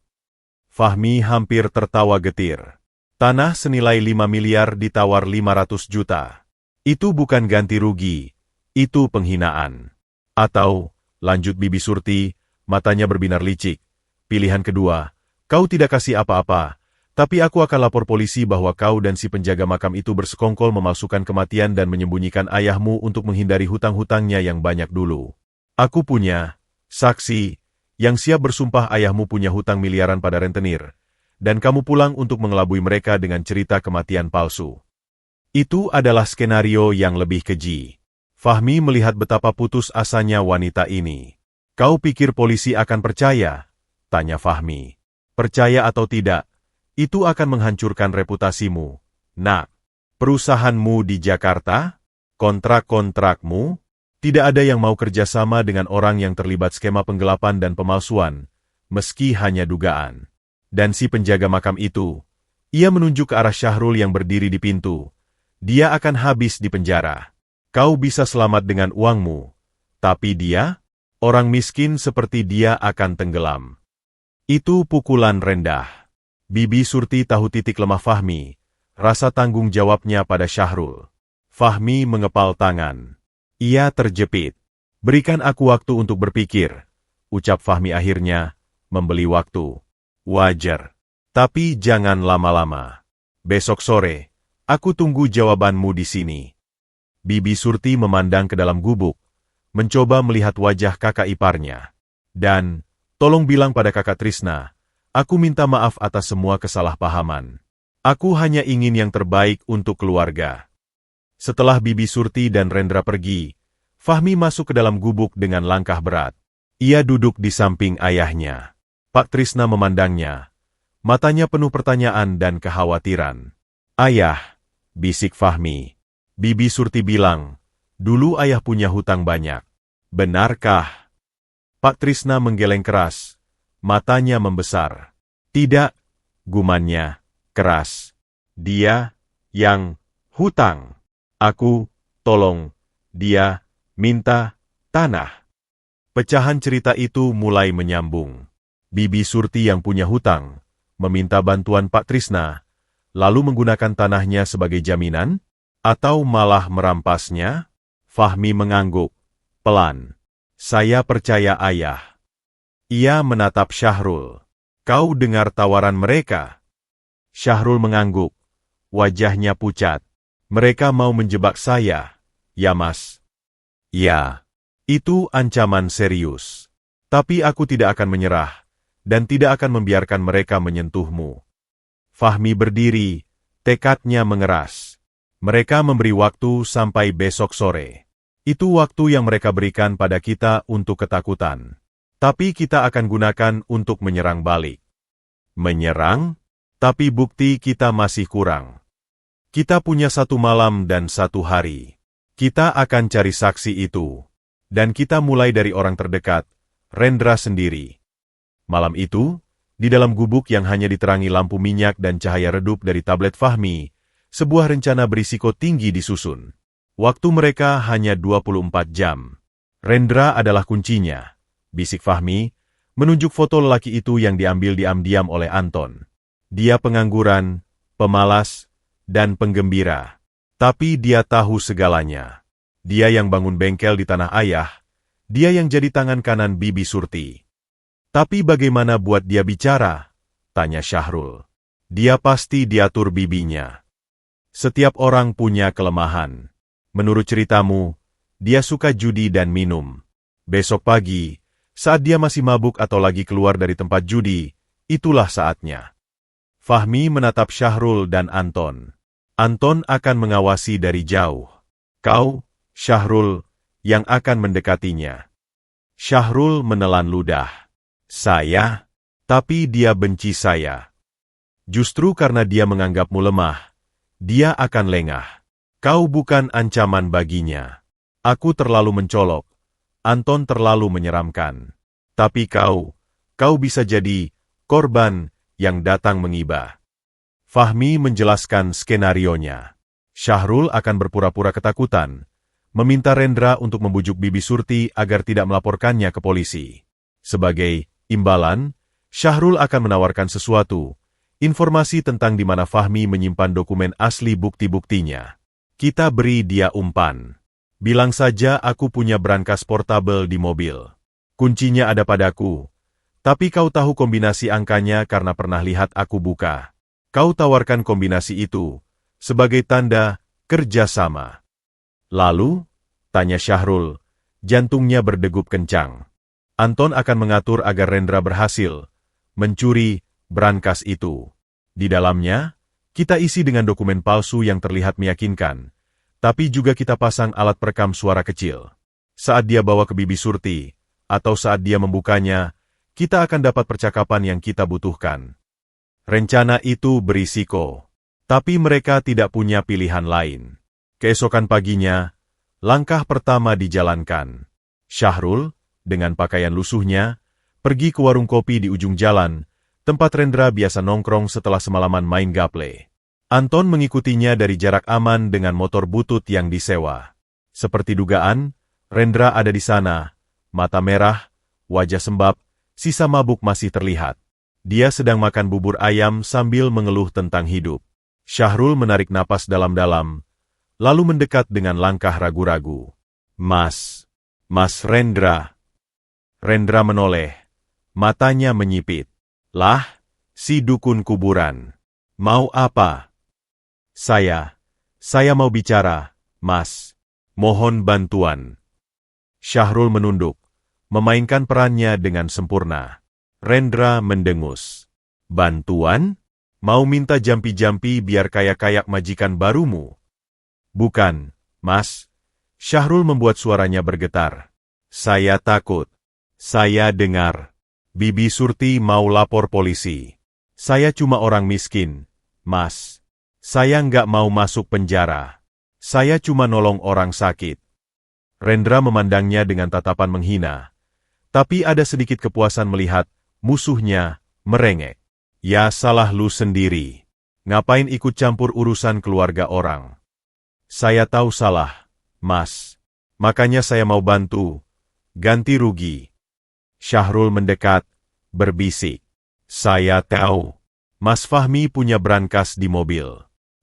Fahmi hampir tertawa getir. Tanah senilai 5 miliar ditawar 500 juta. Itu bukan ganti rugi, itu penghinaan. Atau, lanjut Bibi Surti, matanya berbinar licik. Pilihan kedua, kau tidak kasih apa-apa, tapi aku akan lapor polisi bahwa kau dan si penjaga makam itu bersekongkol memalsukan kematian dan menyembunyikan ayahmu untuk menghindari hutang-hutangnya yang banyak dulu. Aku punya saksi yang siap bersumpah ayahmu punya hutang miliaran pada rentenir, dan kamu pulang untuk mengelabui mereka dengan cerita kematian palsu. Itu adalah skenario yang lebih keji. Fahmi melihat betapa putus asanya wanita ini. Kau pikir polisi akan percaya? Tanya Fahmi. Percaya atau tidak, itu akan menghancurkan reputasimu. Nak, perusahaanmu di Jakarta? Kontrak-kontrakmu? Tidak ada yang mau kerjasama dengan orang yang terlibat skema penggelapan dan pemalsuan, meski hanya dugaan. Dan si penjaga makam itu, ia menunjuk ke arah Syahrul yang berdiri di pintu. Dia akan habis di penjara. Kau bisa selamat dengan uangmu, tapi dia, orang miskin seperti dia akan tenggelam. Itu pukulan rendah. Bibi Surti tahu titik lemah Fahmi, rasa tanggung jawabnya pada Syahrul. Fahmi mengepal tangan. Ia terjepit. Berikan aku waktu untuk berpikir, ucap Fahmi akhirnya, membeli waktu. Wajar. Tapi jangan lama-lama. Besok sore, aku tunggu jawabanmu di sini. Bibi Surti memandang ke dalam gubuk, mencoba melihat wajah kakak iparnya. Dan, tolong bilang pada kakak Trisna, aku minta maaf atas semua kesalahpahaman. Aku hanya ingin yang terbaik untuk keluarga. Setelah Bibi Surti dan Rendra pergi, Fahmi masuk ke dalam gubuk dengan langkah berat. Ia duduk di samping ayahnya. Pak Trisna memandangnya. Matanya penuh pertanyaan dan kekhawatiran. Ayah, bisik Fahmi. Bibi Surti bilang, dulu ayah punya hutang banyak. Benarkah? Pak Trisna menggeleng keras. Matanya membesar. Tidak, gumannya, keras. Dia, yang, hutang. Aku, tolong, dia, minta, tanah. Pecahan cerita itu mulai menyambung. Bibi Surti yang punya hutang, meminta bantuan Pak Trisna, lalu menggunakan tanahnya sebagai jaminan, atau malah merampasnya? Fahmi mengangguk, pelan. Saya percaya ayah. Ia menatap Syahrul. Kau dengar tawaran mereka? Syahrul mengangguk. Wajahnya pucat. Mereka mau menjebak saya, ya mas? Ya, itu ancaman serius. Tapi aku tidak akan menyerah, dan tidak akan membiarkan mereka menyentuhmu. Fahmi berdiri, tekadnya mengeras. Mereka memberi waktu sampai besok sore. Itu waktu yang mereka berikan pada kita untuk ketakutan. Tapi kita akan gunakan untuk menyerang balik. Menyerang? Tapi bukti kita masih kurang. Kita punya 1 malam dan 1 hari. Kita akan cari saksi itu. Dan kita mulai dari orang terdekat, Rendra sendiri. Malam itu, di dalam gubuk yang hanya diterangi lampu minyak dan cahaya redup dari tablet Fahmi, sebuah rencana berisiko tinggi disusun. Waktu mereka hanya 24 jam. Rendra adalah kuncinya, bisik Fahmi, menunjuk foto lelaki itu yang diambil diam-diam oleh Anton. Dia pengangguran, pemalas, dan penggembira. Tapi dia tahu segalanya. Dia yang bangun bengkel di tanah ayah, dia yang jadi tangan kanan Bibi Surti. Tapi bagaimana buat dia bicara? Tanya Syahrul. Dia pasti diatur bibinya. Setiap orang punya kelemahan. Menurut ceritamu, dia suka judi dan minum. Besok pagi, saat dia masih mabuk atau lagi keluar dari tempat judi, itulah saatnya. Fahmi menatap Syahrul dan Anton. Anton akan mengawasi dari jauh. Kau, Syahrul, yang akan mendekatinya. Syahrul menelan ludah. Saya? Tapi dia benci saya. Justru karena dia menganggapmu lemah, dia akan lengah. Kau bukan ancaman baginya. Aku terlalu mencolok. Anton terlalu menyeramkan. Tapi kau bisa jadi korban yang datang mengibah. Fahmi menjelaskan skenarionya. Syahrul akan berpura-pura ketakutan, meminta Rendra untuk membujuk Bibi Surti agar tidak melaporkannya ke polisi. Sebagai imbalan, Syahrul akan menawarkan sesuatu, informasi tentang di mana Fahmi menyimpan dokumen asli bukti-buktinya. Kita beri dia umpan. Bilang saja aku punya brankas portabel di mobil. Kuncinya ada padaku. Tapi kau tahu kombinasi angkanya karena pernah lihat aku buka. Kau tawarkan kombinasi itu sebagai tanda kerjasama. Lalu, tanya Syahrul, jantungnya berdegup kencang. Anton akan mengatur agar Rendra berhasil mencuri brankas itu. Di dalamnya, kita isi dengan dokumen palsu yang terlihat meyakinkan, tapi juga kita pasang alat perekam suara kecil. Saat dia bawa ke Bibi Surti, atau saat dia membukanya, kita akan dapat percakapan yang kita butuhkan. Rencana itu berisiko, tapi mereka tidak punya pilihan lain. Keesokan paginya, langkah pertama dijalankan. Syahrul, dengan pakaian lusuhnya, pergi ke warung kopi di ujung jalan, tempat Rendra biasa nongkrong setelah semalaman main gaple. Anton mengikutinya dari jarak aman dengan motor butut yang disewa. Seperti dugaan, Rendra ada di sana, mata merah, wajah sembab, sisa mabuk masih terlihat. Dia sedang makan bubur ayam sambil mengeluh tentang hidup. Syahrul menarik napas dalam-dalam, lalu mendekat dengan langkah ragu-ragu. Mas Rendra. Rendra menoleh, matanya menyipit. Lah, si dukun kuburan. Mau apa? Saya mau bicara, Mas. Mohon bantuan. Syahrul menunduk, memainkan perannya dengan sempurna. Rendra mendengus. Bantuan? Mau minta jampi-jampi biar kayak majikan barumu? Bukan, Mas. Syahrul membuat suaranya bergetar. Saya takut. Saya dengar. Bibi Surti mau lapor polisi. Saya cuma orang miskin, Mas. Saya nggak mau masuk penjara. Saya cuma nolong orang sakit. Rendra memandangnya dengan tatapan menghina. Tapi ada sedikit kepuasan melihat musuhnya merengek. Ya salah lu sendiri. Ngapain ikut campur urusan keluarga orang? Saya tahu salah, Mas. Makanya saya mau bantu. Ganti rugi. Syahrul mendekat, berbisik. Saya tahu. Mas Fahmi punya brankas di mobil.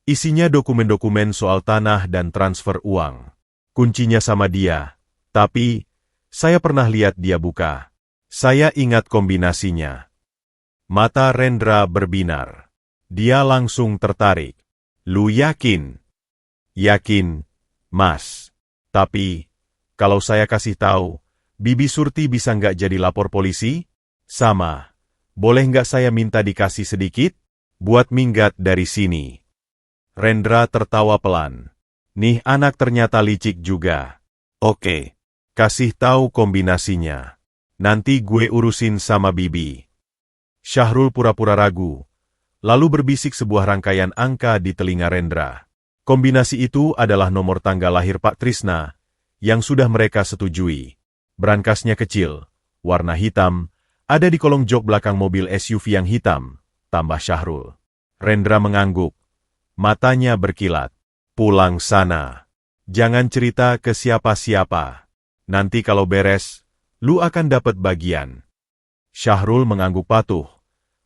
Isinya dokumen-dokumen soal tanah dan transfer uang. Kuncinya sama dia, tapi saya pernah lihat dia buka. Saya ingat kombinasinya. Mata Rendra berbinar. Dia langsung tertarik. Lu yakin? Yakin, Mas. Tapi, kalau saya kasih tahu, Bibi Surti bisa nggak jadi lapor polisi? Sama. Boleh nggak saya minta dikasih sedikit? Buat minggat dari sini. Rendra tertawa pelan. Nih anak ternyata licik juga. Oke. Kasih tahu kombinasinya. Nanti gue urusin sama Bibi. Syahrul pura-pura ragu, lalu berbisik sebuah rangkaian angka di telinga Rendra. Kombinasi itu adalah nomor tanggal lahir Pak Trisna, yang sudah mereka setujui. Brankasnya kecil, warna hitam, ada di kolong jok belakang mobil SUV yang hitam, tambah Syahrul. Rendra mengangguk, matanya berkilat. Pulang sana. Jangan cerita ke siapa-siapa. Nanti kalau beres, lu akan dapat bagian. Syahrul mengangguk patuh,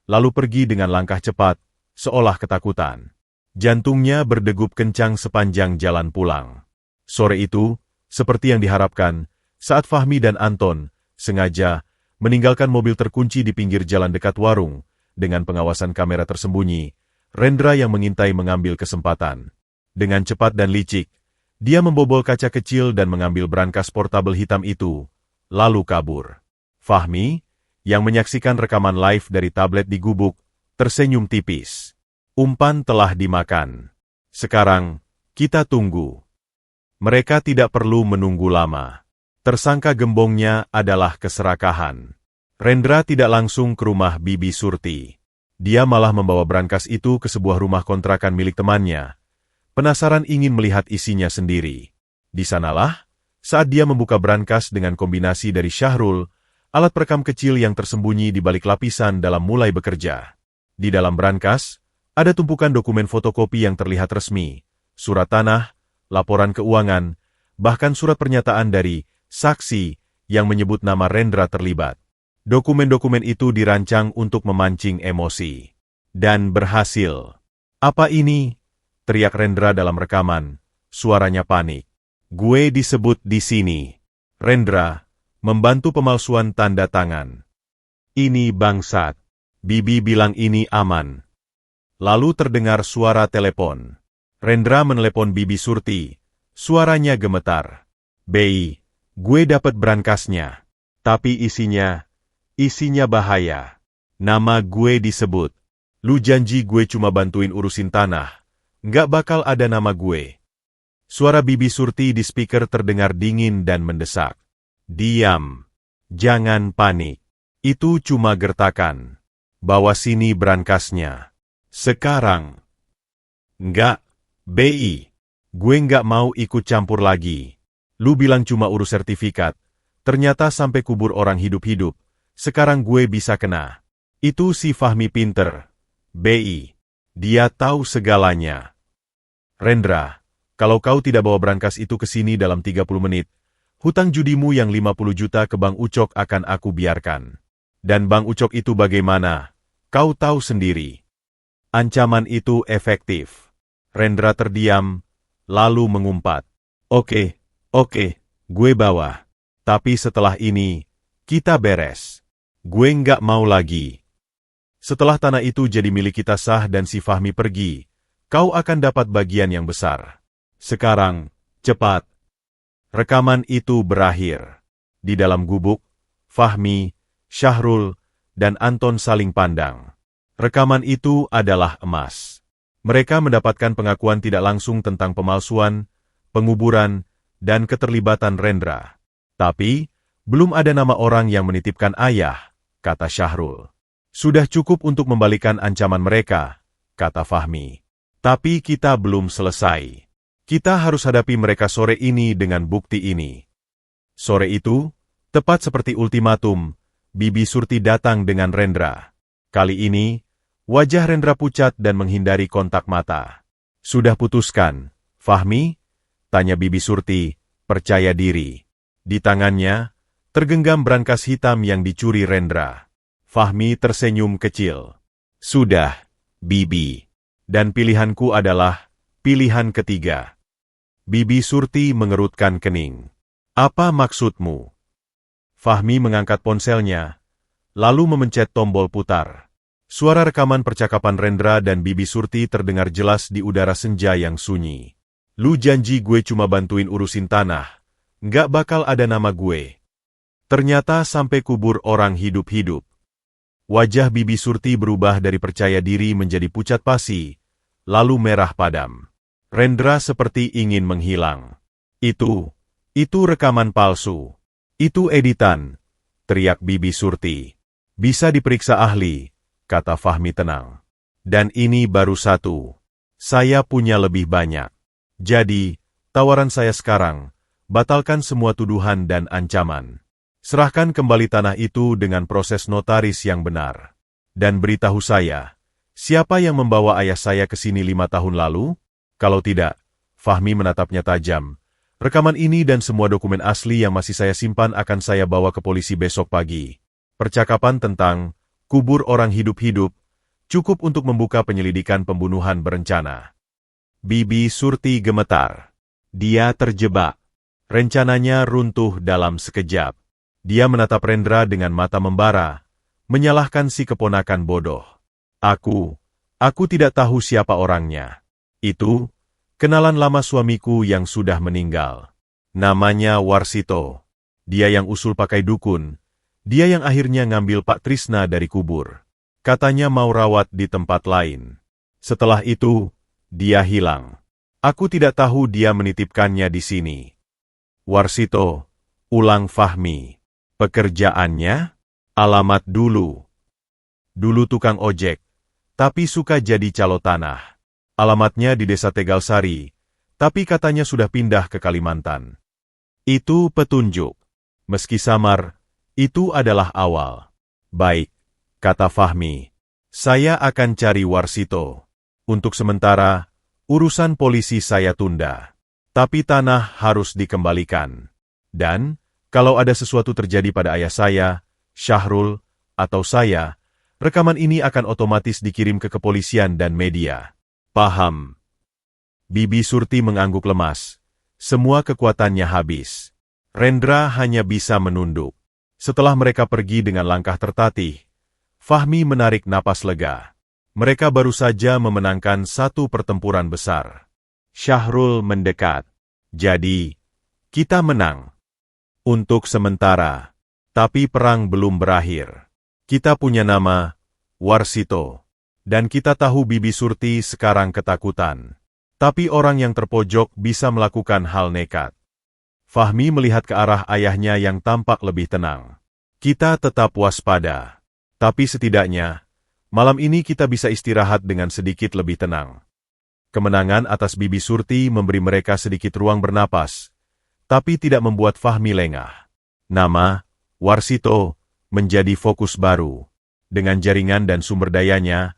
lalu pergi dengan langkah cepat, seolah ketakutan. Jantungnya berdegup kencang sepanjang jalan pulang. Sore itu, seperti yang diharapkan, saat Fahmi dan Anton sengaja meninggalkan mobil terkunci di pinggir jalan dekat warung, dengan pengawasan kamera tersembunyi, Rendra yang mengintai mengambil kesempatan. Dengan cepat dan licik, dia membobol kaca kecil dan mengambil brankas portabel hitam itu, lalu kabur. Fahmi, yang menyaksikan rekaman live dari tablet di gubuk, tersenyum tipis. Umpan telah dimakan. Sekarang, kita tunggu. Mereka tidak perlu menunggu lama. Tersangka gembongnya adalah keserakahan. Rendra tidak langsung ke rumah Bibi Surti. Dia malah membawa brankas itu ke sebuah rumah kontrakan milik temannya, penasaran ingin melihat isinya sendiri. Di sanalah, saat dia membuka brankas dengan kombinasi dari Syahrul, alat perekam kecil yang tersembunyi di balik lapisan dalam mulai bekerja. Di dalam brankas, ada tumpukan dokumen fotokopi yang terlihat resmi, surat tanah, laporan keuangan, bahkan surat pernyataan dari saksi yang menyebut nama Rendra terlibat. Dokumen-dokumen itu dirancang untuk memancing emosi. Dan berhasil. "Apa ini?" teriak Rendra dalam rekaman, suaranya panik. "Gue disebut di sini." Rendra, membantu pemalsuan tanda tangan. "Ini bangsat. Bibi bilang ini aman." Lalu terdengar suara telepon. Rendra menelepon Bibi Surti. Suaranya gemetar. "Bei, gue dapat brankasnya. Tapi isinya bahaya. Nama gue disebut. Lu janji gue cuma bantuin urusin tanah. Nggak bakal ada nama gue." Suara Bibi Surti di speaker terdengar dingin dan mendesak. "Diam. Jangan panik. Itu cuma gertakan. Bawa sini brankasnya. Sekarang." "Nggak, BI. Gue nggak mau ikut campur lagi. Lu bilang cuma urus sertifikat. Ternyata sampai kubur orang hidup-hidup. Sekarang gue bisa kena. Itu si Fahmi pinter. BI. Dia tahu segalanya." "Rendra, kalau kau tidak bawa brankas itu ke sini dalam 30 menit, hutang judimu yang 50 juta ke Bang Ucok akan aku biarkan. Dan Bang Ucok itu bagaimana? Kau tahu sendiri." Ancaman itu efektif. Rendra terdiam, lalu mengumpat. Oke, gue bawa. Tapi setelah ini, kita beres. Gue nggak mau lagi. Setelah tanah itu jadi milik kita sah dan si Fahmi pergi, kau akan dapat bagian yang besar. Sekarang, cepat." Rekaman itu berakhir. Di dalam gubuk, Fahmi, Syahrul, dan Anton saling pandang. Rekaman itu adalah emas. Mereka mendapatkan pengakuan tidak langsung tentang pemalsuan, penguburan, dan keterlibatan Rendra. Tapi, belum ada nama orang yang menitipkan ayah, kata Syahrul. "Sudah cukup untuk membalikan ancaman mereka," kata Fahmi. "Tapi kita belum selesai. Kita harus hadapi mereka sore ini dengan bukti ini." Sore itu, tepat seperti ultimatum, Bibi Surti datang dengan Rendra. Kali ini, wajah Rendra pucat dan menghindari kontak mata. "Sudah putuskan, Fahmi?" tanya Bibi Surti, percaya diri. Di tangannya, tergenggam brankas hitam yang dicuri Rendra. Fahmi tersenyum kecil. "Sudah, Bibi. Dan pilihanku adalah pilihan ketiga." Bibi Surti mengerutkan kening. "Apa maksudmu?" Fahmi mengangkat ponselnya, lalu memencet tombol putar. Suara rekaman percakapan Rendra dan Bibi Surti terdengar jelas di udara senja yang sunyi. "Lu janji gue cuma bantuin urusin tanah. Nggak bakal ada nama gue. Ternyata sampai kubur orang hidup-hidup." Wajah Bibi Surti berubah dari percaya diri menjadi pucat pasi, lalu merah padam. Rendra seperti ingin menghilang. Itu rekaman palsu. Itu editan," teriak Bibi Surti. "Bisa diperiksa ahli," kata Fahmi tenang. "Dan ini baru satu. Saya punya lebih banyak. Jadi, tawaran saya sekarang, batalkan semua tuduhan dan ancaman. Serahkan kembali tanah itu dengan proses notaris yang benar. Dan beritahu saya, siapa yang membawa ayah saya ke sini 5 tahun lalu? Kalau tidak," Fahmi menatapnya tajam, "rekaman ini dan semua dokumen asli yang masih saya simpan akan saya bawa ke polisi besok pagi. Percakapan tentang kubur orang hidup-hidup cukup untuk membuka penyelidikan pembunuhan berencana." Bibi Surti gemetar. Dia terjebak. Rencananya runtuh dalam sekejap. Dia menatap Rendra dengan mata membara, menyalahkan si keponakan bodoh. Aku tidak tahu siapa orangnya. Itu, kenalan lama suamiku yang sudah meninggal. Namanya Warsito. Dia yang usul pakai dukun. Dia yang akhirnya ngambil Pak Trisna dari kubur. Katanya mau rawat di tempat lain. Setelah itu, dia hilang. Aku tidak tahu dia menitipkannya di sini." "Warsito," ulang Fahmi. "Pekerjaannya? Alamat dulu." "Dulu tukang ojek, tapi suka jadi calo tanah. Alamatnya di Desa Tegalsari, tapi katanya sudah pindah ke Kalimantan. Itu petunjuk. Meski samar, itu adalah awal. Baik, kata Fahmi. Saya akan cari Warsito. Untuk sementara, urusan polisi saya tunda. Tapi tanah harus dikembalikan. Dan, kalau ada sesuatu terjadi pada ayah saya, Syahrul, atau saya, rekaman ini akan otomatis dikirim ke kepolisian dan media. Paham. Bibi Surti mengangguk lemas. Semua kekuatannya habis. Rendra hanya bisa menunduk. Setelah mereka pergi dengan langkah tertatih, Fahmi menarik napas lega. Mereka baru saja memenangkan satu pertempuran besar. Syahrul mendekat. Jadi, kita menang. Untuk sementara. Tapi perang belum berakhir. Kita punya nama, Warsito. Dan kita tahu Bibi Surti sekarang ketakutan. Tapi orang yang terpojok bisa melakukan hal nekat. Fahmi melihat ke arah ayahnya yang tampak lebih tenang. Kita tetap waspada. Tapi setidaknya, malam ini kita bisa istirahat dengan sedikit lebih tenang. Kemenangan atas Bibi Surti memberi mereka sedikit ruang bernapas, tapi tidak membuat Fahmi lengah. Nama, Warsito, menjadi fokus baru. Dengan jaringan dan sumber dayanya,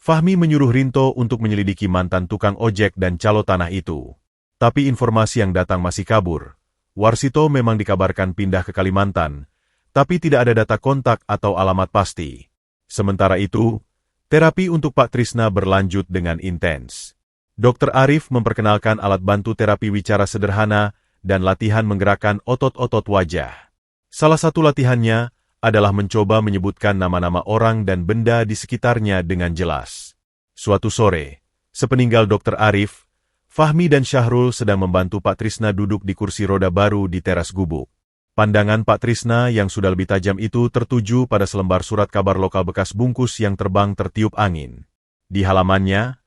Fahmi menyuruh Rinto untuk menyelidiki mantan tukang ojek dan calo tanah itu. Tapi informasi yang datang masih kabur. Warsito memang dikabarkan pindah ke Kalimantan, tapi tidak ada data kontak atau alamat pasti. Sementara itu, terapi untuk Pak Trisna berlanjut dengan intens. Dr. Arif memperkenalkan alat bantu terapi wicara sederhana dan latihan menggerakkan otot-otot wajah. Salah satu latihannya adalah mencoba menyebutkan nama-nama orang dan benda di sekitarnya dengan jelas. Suatu sore, sepeninggal Dr. Arif, Fahmi dan Syahrul sedang membantu Pak Trisna duduk di kursi roda baru di teras gubuk. Pandangan Pak Trisna yang sudah lebih tajam itu tertuju pada selembar surat kabar lokal bekas bungkus yang terbang tertiup angin. Di halamannya,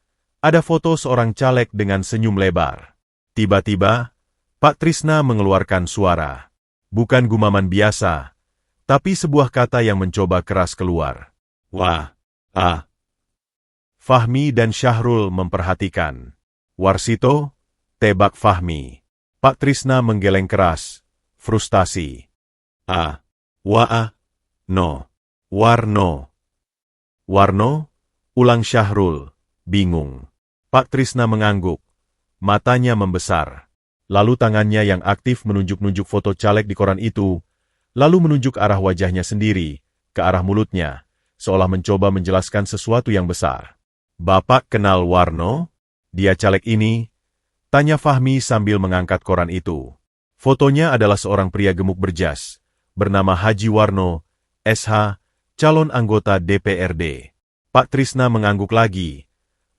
ada foto seorang caleg dengan senyum lebar. Tiba-tiba, Pak Trisna mengeluarkan suara. Bukan gumaman biasa, tapi sebuah kata yang mencoba keras keluar. Wah, ah. Fahmi dan Syahrul memperhatikan. Warsito, tebak Fahmi. Pak Trisna menggeleng keras, frustasi. No. Warno. Warno, ulang Syahrul, bingung. Pak Trisna mengangguk, matanya membesar. Lalu tangannya yang aktif menunjuk-nunjuk foto caleg di koran itu, lalu menunjuk arah wajahnya sendiri, ke arah mulutnya, seolah mencoba menjelaskan sesuatu yang besar. Bapak kenal Warno? Dia caleg ini? Tanya Fahmi sambil mengangkat koran itu. Fotonya adalah seorang pria gemuk berjas, bernama Haji Warno, SH, calon anggota DPRD. Pak Trisna mengangguk lagi,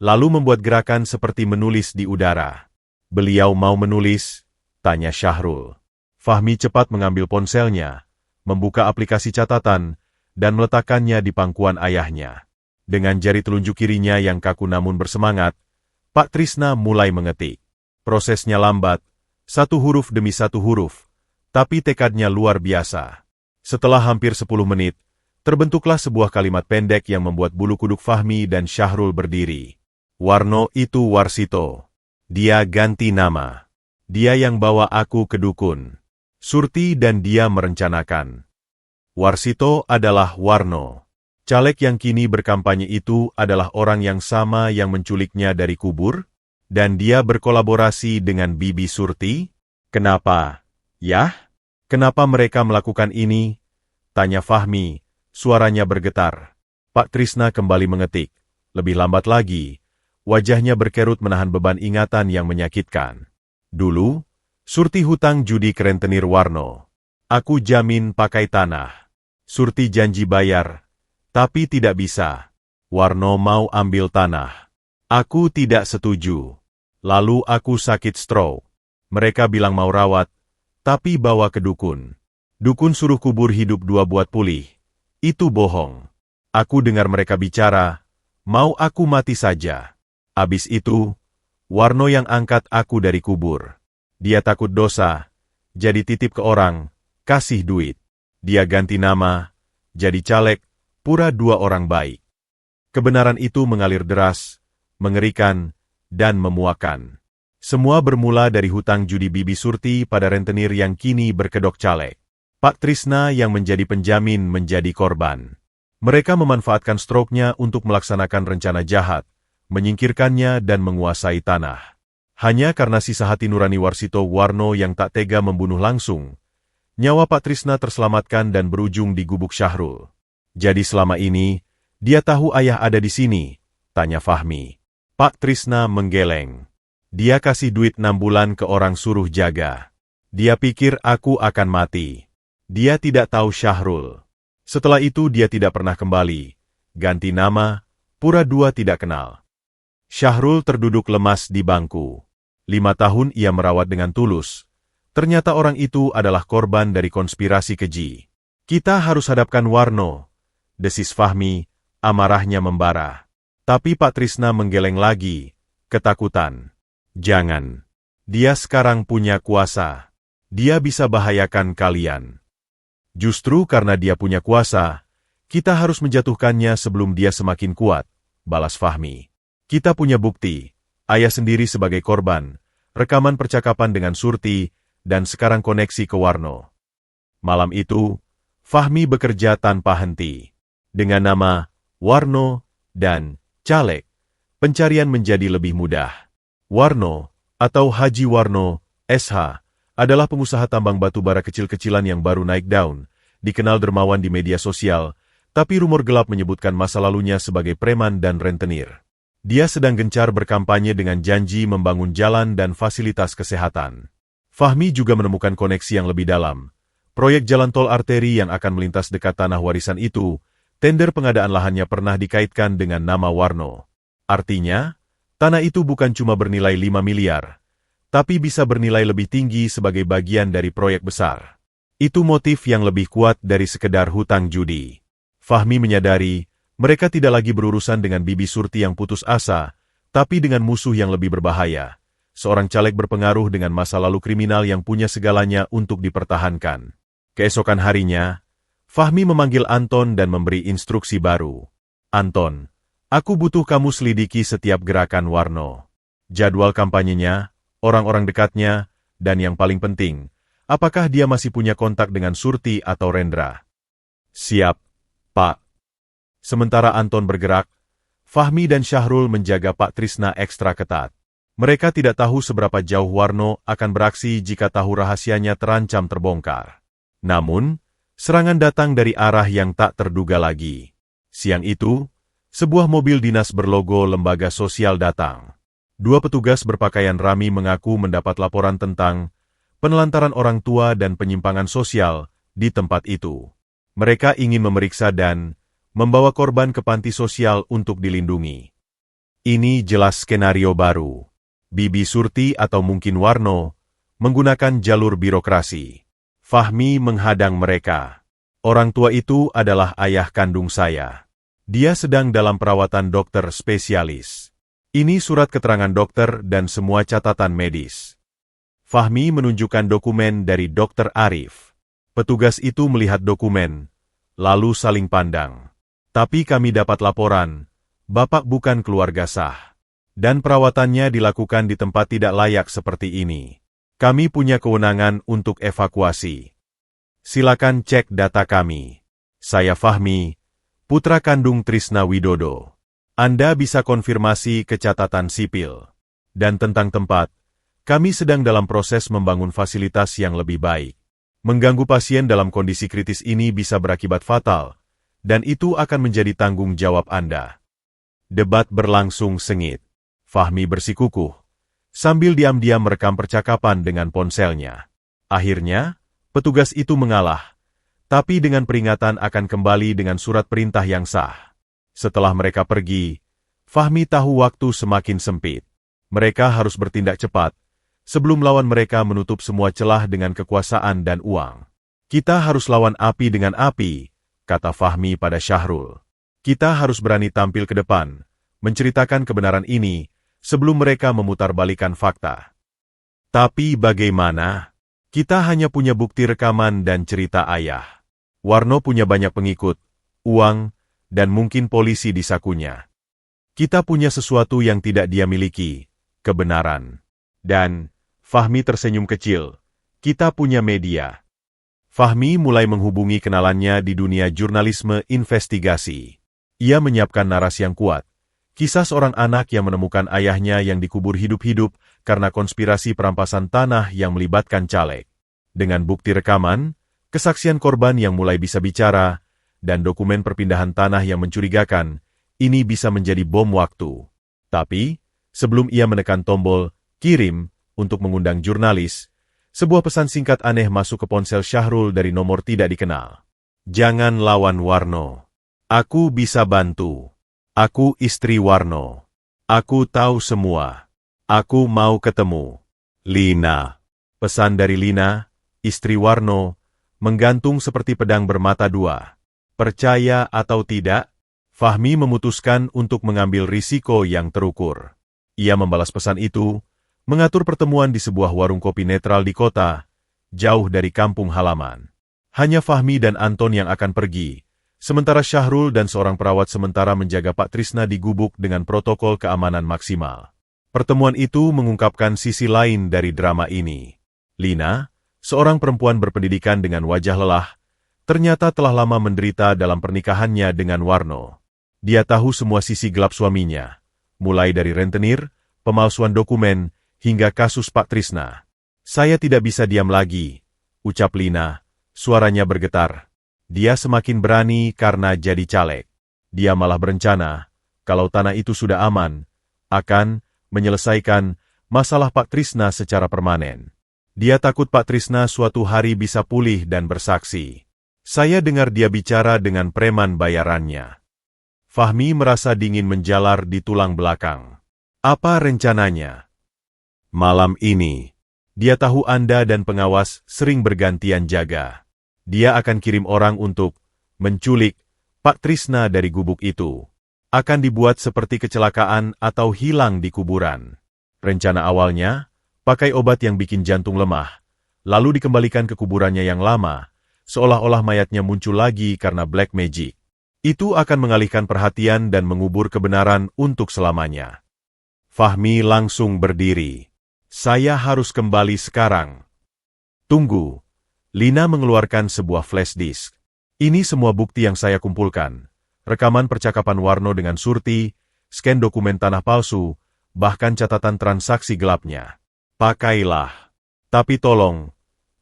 lalu membuat gerakan seperti menulis di udara. Beliau mau menulis? Tanya Syahrul. Fahmi cepat mengambil ponselnya, membuka aplikasi catatan, dan meletakkannya di pangkuan ayahnya. Dengan jari telunjuk kirinya yang kaku namun bersemangat, Pak Trisna mulai mengetik. Prosesnya lambat, satu huruf demi satu huruf, tapi tekadnya luar biasa. Setelah hampir 10 menit, terbentuklah sebuah kalimat pendek yang membuat bulu kuduk Fahmi dan Syahrul berdiri. Warno itu Warsito. Dia ganti nama. Dia yang bawa aku ke dukun. Surti dan dia merencanakan. Warsito adalah Warno. Caleg yang kini berkampanye itu adalah orang yang sama yang menculiknya dari kubur, dan dia berkolaborasi dengan Bibi Surti? Kenapa? Yah? Kenapa mereka melakukan ini? Tanya Fahmi, suaranya bergetar. Pak Trisna kembali mengetik. Lebih lambat lagi, wajahnya berkerut menahan beban ingatan yang menyakitkan. Dulu, Surti hutang judi ke rentenir Warno. Aku jamin pakai tanah. Surti janji bayar, tapi tidak bisa. Warno mau ambil tanah. Aku tidak setuju. Lalu aku sakit stroke. Mereka bilang mau rawat, tapi bawa ke dukun. Dukun suruh kubur hidup 2 buat pulih. Itu bohong. Aku dengar mereka bicara, mau aku mati saja. Abis itu, Warno yang angkat aku dari kubur. Dia takut dosa, jadi titip ke orang, kasih duit. Dia ganti nama, jadi caleg, pura 2 orang baik. Kebenaran itu mengalir deras, mengerikan, dan memuakan. Semua bermula dari hutang judi Bibi Surti pada rentenir yang kini berkedok caleg. Pak Trisna yang menjadi penjamin menjadi korban. Mereka memanfaatkan stroke-nya untuk melaksanakan rencana jahat, menyingkirkannya dan menguasai tanah. Hanya karena sisa hati nurani Warsito Warno yang tak tega membunuh langsung, nyawa Pak Trisna terselamatkan dan berujung di gubuk Syahrul. Jadi selama ini, dia tahu ayah ada di sini, tanya Fahmi. Pak Trisna menggeleng. Dia kasih duit 6 bulan ke orang suruh jaga. Dia pikir aku akan mati. Dia tidak tahu Syahrul. Setelah itu dia tidak pernah kembali. Ganti nama, pura-pura tidak kenal. Syahrul terduduk lemas di bangku. 5 tahun ia merawat dengan tulus. Ternyata orang itu adalah korban dari konspirasi keji. Kita harus hadapkan Warno, desis Fahmi, amarahnya membara. Tapi Pak Trisna menggeleng lagi, ketakutan. Jangan. Dia sekarang punya kuasa. Dia bisa bahayakan kalian. Justru karena dia punya kuasa, kita harus menjatuhkannya sebelum dia semakin kuat, balas Fahmi. Kita punya bukti, ayah sendiri sebagai korban, rekaman percakapan dengan Surti, dan sekarang koneksi ke Warno. Malam itu, Fahmi bekerja tanpa henti. Dengan nama Warno dan Caleg, pencarian menjadi lebih mudah. Warno, atau Haji Warno, SH, adalah pengusaha tambang batu bara kecil-kecilan yang baru naik daun, dikenal dermawan di media sosial, tapi rumor gelap menyebutkan masa lalunya sebagai preman dan rentenir. Dia sedang gencar berkampanye dengan janji membangun jalan dan fasilitas kesehatan. Fahmi juga menemukan koneksi yang lebih dalam. Proyek jalan tol arteri yang akan melintas dekat tanah warisan itu, tender pengadaan lahannya pernah dikaitkan dengan nama Warno. Artinya, tanah itu bukan cuma bernilai 5 miliar, tapi bisa bernilai lebih tinggi sebagai bagian dari proyek besar. Itu motif yang lebih kuat dari sekedar hutang judi. Fahmi menyadari, mereka tidak lagi berurusan dengan Bibi Surti yang putus asa, tapi dengan musuh yang lebih berbahaya. Seorang caleg berpengaruh dengan masa lalu kriminal yang punya segalanya untuk dipertahankan. Keesokan harinya, Fahmi memanggil Anton dan memberi instruksi baru. Anton, aku butuh kamu selidiki setiap gerakan Warno. Jadwal kampanyenya, orang-orang dekatnya, dan yang paling penting, apakah dia masih punya kontak dengan Surti atau Rendra? Siap, Pak. Sementara Anton bergerak, Fahmi dan Syahrul menjaga Pak Trisna ekstra ketat. Mereka tidak tahu seberapa jauh Warno akan beraksi jika tahu rahasianya terancam terbongkar. Namun, serangan datang dari arah yang tak terduga lagi. Siang itu, sebuah mobil dinas berlogo lembaga sosial datang. 2 petugas berpakaian rapi mengaku mendapat laporan tentang penelantaran orang tua dan penyimpangan sosial di tempat itu. Mereka ingin memeriksa dan membawa korban ke panti sosial untuk dilindungi. Ini jelas skenario baru. Bibi Surti atau mungkin Warno menggunakan jalur birokrasi. Fahmi menghadang mereka. Orang tua itu adalah ayah kandung saya. Dia sedang dalam perawatan dokter spesialis. Ini surat keterangan dokter dan semua catatan medis. Fahmi menunjukkan dokumen dari Dr. Arif. Petugas itu melihat dokumen, lalu saling pandang. Tapi kami dapat laporan, Bapak bukan keluarga sah. Dan perawatannya dilakukan di tempat tidak layak seperti ini. Kami punya kewenangan untuk evakuasi. Silakan cek data kami. Saya Fahmi, putra kandung Trisna Widodo. Anda bisa konfirmasi ke catatan sipil. Dan tentang tempat, kami sedang dalam proses membangun fasilitas yang lebih baik. Mengganggu pasien dalam kondisi kritis ini bisa berakibat fatal, dan itu akan menjadi tanggung jawab Anda. Debat berlangsung sengit. Fahmi bersikukuh, sambil diam-diam merekam percakapan dengan ponselnya. Akhirnya, petugas itu mengalah, tapi dengan peringatan akan kembali dengan surat perintah yang sah. Setelah mereka pergi, Fahmi tahu waktu semakin sempit. Mereka harus bertindak cepat, sebelum lawan mereka menutup semua celah dengan kekuasaan dan uang. Kita harus lawan api dengan api, kata Fahmi pada Syahrul. Kita harus berani tampil ke depan, menceritakan kebenaran ini, sebelum mereka memutarbalikan fakta. Tapi bagaimana? Kita hanya punya bukti rekaman dan cerita ayah. Warno punya banyak pengikut, uang, dan mungkin polisi di sakunya. Kita punya sesuatu yang tidak dia miliki, kebenaran. Dan, Fahmi tersenyum kecil, kita punya media. Fahmi mulai menghubungi kenalannya di dunia jurnalisme investigasi. Ia menyiapkan narasi yang kuat. Kisah seorang anak yang menemukan ayahnya yang dikubur hidup-hidup karena konspirasi perampasan tanah yang melibatkan caleg. Dengan bukti rekaman, kesaksian korban yang mulai bisa bicara, dan dokumen perpindahan tanah yang mencurigakan, ini bisa menjadi bom waktu. Tapi, sebelum ia menekan tombol "kirim" untuk mengundang jurnalis, sebuah pesan singkat aneh masuk ke ponsel Syahrul dari nomor tidak dikenal. Jangan lawan Warno. Aku bisa bantu. Aku istri Warno. Aku tahu semua. Aku mau ketemu. Lina. Pesan dari Lina, istri Warno, menggantung seperti pedang bermata dua. Percaya atau tidak, Fahmi memutuskan untuk mengambil risiko yang terukur. Ia membalas pesan itu, mengatur pertemuan di sebuah warung kopi netral di kota, jauh dari kampung halaman. Hanya Fahmi dan Anton yang akan pergi, sementara Syahrul dan seorang perawat sementara menjaga Pak Trisna di gubuk dengan protokol keamanan maksimal. Pertemuan itu mengungkapkan sisi lain dari drama ini. Lina, seorang perempuan berpendidikan dengan wajah lelah, ternyata telah lama menderita dalam pernikahannya dengan Warno. Dia tahu semua sisi gelap suaminya, mulai dari rentenir, pemalsuan dokumen, hingga kasus Pak Trisna. Saya tidak bisa diam lagi, ucap Lina, suaranya bergetar. Dia semakin berani karena jadi caleg. Dia malah berencana, kalau tanah itu sudah aman, akan menyelesaikan masalah Pak Trisna secara permanen. Dia takut Pak Trisna suatu hari bisa pulih dan bersaksi. Saya dengar dia bicara dengan preman bayarannya. Fahmi merasa dingin menjalar di tulang belakang. Apa rencananya? Malam ini, dia tahu Anda dan pengawas sering bergantian jaga. Dia akan kirim orang untuk menculik Pak Trisna dari gubuk itu. Akan dibuat seperti kecelakaan atau hilang di kuburan. Rencana awalnya, pakai obat yang bikin jantung lemah, lalu dikembalikan ke kuburannya yang lama, seolah-olah mayatnya muncul lagi karena black magic. Itu akan mengalihkan perhatian dan mengubur kebenaran untuk selamanya. Fahmi langsung berdiri. Saya harus kembali sekarang. Tunggu. Lina mengeluarkan sebuah flash disk. Ini semua bukti yang saya kumpulkan. Rekaman percakapan Warno dengan Surti, scan dokumen tanah palsu, bahkan catatan transaksi gelapnya. Pakailah. Tapi tolong,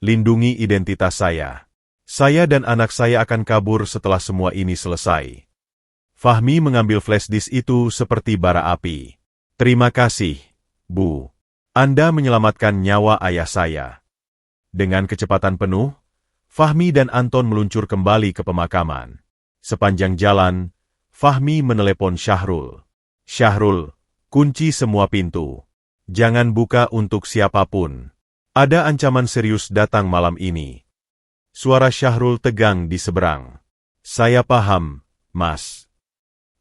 lindungi identitas saya. Saya dan anak saya akan kabur setelah semua ini selesai. Fahmi mengambil flash disk itu seperti bara api. Terima kasih, Bu. Anda menyelamatkan nyawa ayah saya. Dengan kecepatan penuh, Fahmi dan Anton meluncur kembali ke pemakaman. Sepanjang jalan, Fahmi menelepon Syahrul. Syahrul, kunci semua pintu. Jangan buka untuk siapapun. Ada ancaman serius datang malam ini. Suara Syahrul tegang di seberang. Saya paham, Mas.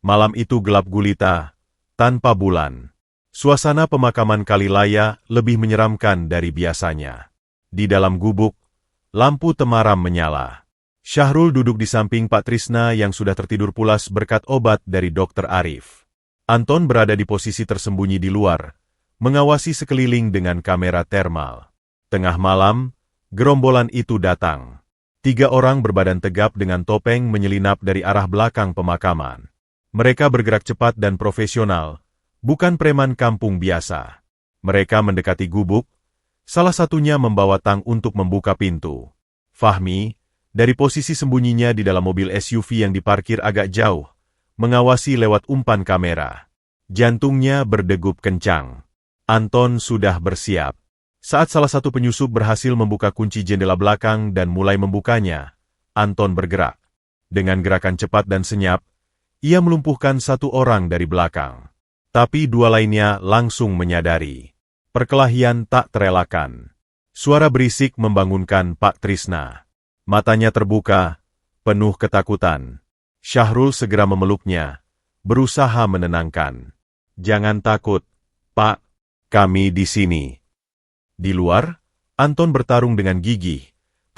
Malam itu gelap gulita, tanpa bulan. Suasana pemakaman Kalilaya lebih menyeramkan dari biasanya. Di dalam gubuk, lampu temaram menyala. Syahrul duduk di samping Pak Trisna yang sudah tertidur pulas berkat obat dari Dokter Arif. Anton berada di posisi tersembunyi di luar, mengawasi sekeliling dengan kamera termal. Tengah malam, gerombolan itu datang. 3 orang berbadan tegap dengan topeng menyelinap dari arah belakang pemakaman. Mereka bergerak cepat dan profesional, bukan preman kampung biasa. Mereka mendekati gubuk, salah satunya membawa tang untuk membuka pintu. Fahmi, dari posisi sembunyinya di dalam mobil SUV yang diparkir agak jauh, mengawasi lewat umpan kamera. Jantungnya berdegup kencang. Anton sudah bersiap. Saat salah satu penyusup berhasil membuka kunci jendela belakang dan mulai membukanya, Anton bergerak. Dengan gerakan cepat dan senyap, ia melumpuhkan 1 orang dari belakang. Tapi 2 lainnya langsung menyadari. Perkelahian tak terelakkan. Suara berisik membangunkan Pak Trisna. Matanya terbuka, penuh ketakutan. Syahrul segera memeluknya, berusaha menenangkan. Jangan takut, Pak, kami di sini. Di luar, Anton bertarung dengan gigih,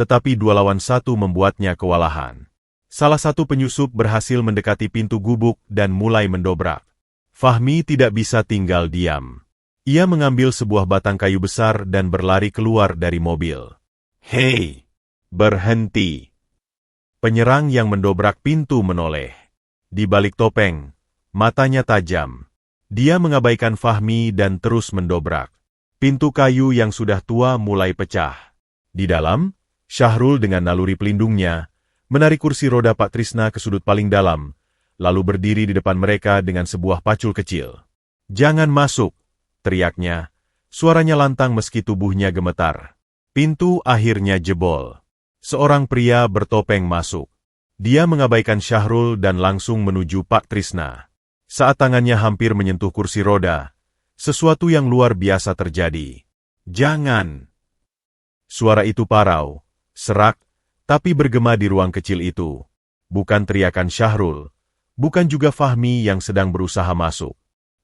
tetapi 2 lawan 1 membuatnya kewalahan. Salah satu penyusup berhasil mendekati pintu gubuk dan mulai mendobrak. Fahmi tidak bisa tinggal diam. Ia mengambil sebuah batang kayu besar dan berlari keluar dari mobil. "Hei, berhenti!" Penyerang yang mendobrak pintu menoleh. Di balik topeng, matanya tajam. Dia mengabaikan Fahmi dan terus mendobrak. Pintu kayu yang sudah tua mulai pecah. Di dalam, Syahrul dengan naluri pelindungnya, menarik kursi roda Pak Trisna ke sudut paling dalam, lalu berdiri di depan mereka dengan sebuah pacul kecil. "Jangan masuk!" teriaknya. Suaranya lantang meski tubuhnya gemetar. Pintu akhirnya jebol. Seorang pria bertopeng masuk. Dia mengabaikan Syahrul dan langsung menuju Pak Trisna. Saat tangannya hampir menyentuh kursi roda, sesuatu yang luar biasa terjadi. "Jangan!" Suara itu parau, serak, tapi bergema di ruang kecil itu. Bukan teriakan Syahrul, bukan juga Fahmi yang sedang berusaha masuk.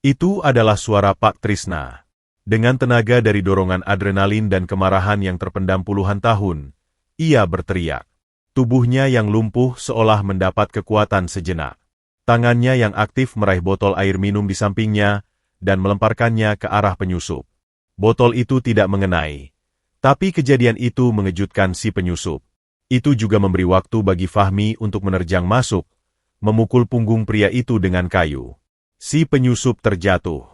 Itu adalah suara Pak Trisna. Dengan tenaga dari dorongan adrenalin dan kemarahan yang terpendam puluhan tahun, ia berteriak. Tubuhnya yang lumpuh seolah mendapat kekuatan sejenak. Tangannya yang aktif meraih botol air minum di sampingnya dan melemparkannya ke arah penyusup. Botol itu tidak mengenai, tapi kejadian itu mengejutkan si penyusup. Itu juga memberi waktu bagi Fahmi untuk menerjang masuk, memukul punggung pria itu dengan kayu. Si penyusup terjatuh.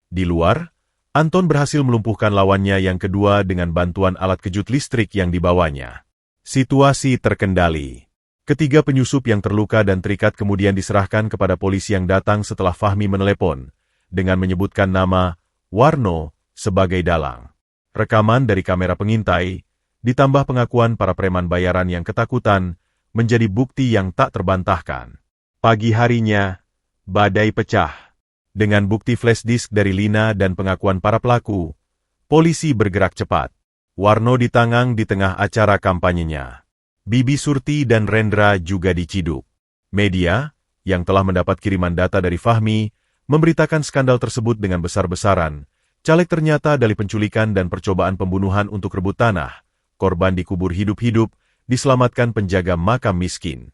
Di luar, Anton berhasil melumpuhkan lawannya yang kedua dengan bantuan alat kejut listrik yang dibawanya. Situasi terkendali. Ketiga penyusup yang terluka dan terikat kemudian diserahkan kepada polisi yang datang setelah Fahmi menelepon, dengan menyebutkan nama Warno sebagai dalang. Rekaman dari kamera pengintai, ditambah pengakuan para preman bayaran yang ketakutan, menjadi bukti yang tak terbantahkan. Pagi harinya, badai pecah. Dengan bukti flash disk dari Lina dan pengakuan para pelaku, polisi bergerak cepat. Warno ditangang di tengah acara kampanyenya. Bibi Surti dan Rendra juga diciduk. Media, yang telah mendapat kiriman data dari Fahmi, memberitakan skandal tersebut dengan besar-besaran. Caleg ternyata dari penculikan dan percobaan pembunuhan untuk rebut tanah. Korban dikubur hidup-hidup, diselamatkan penjaga makam miskin.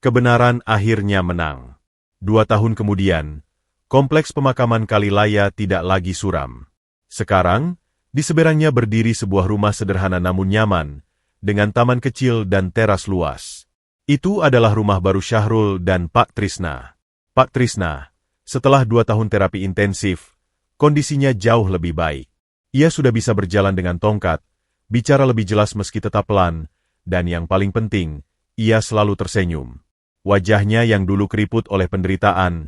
Kebenaran akhirnya menang. 2 tahun kemudian, kompleks pemakaman Kalilaya tidak lagi suram. Sekarang, di seberangnya berdiri sebuah rumah sederhana namun nyaman, dengan taman kecil dan teras luas. Itu adalah rumah baru Syahrul dan Pak Trisna. Pak Trisna, setelah 2 tahun terapi intensif, kondisinya jauh lebih baik. Ia sudah bisa berjalan dengan tongkat, bicara lebih jelas meski tetap pelan, dan yang paling penting, ia selalu tersenyum. Wajahnya yang dulu keriput oleh penderitaan,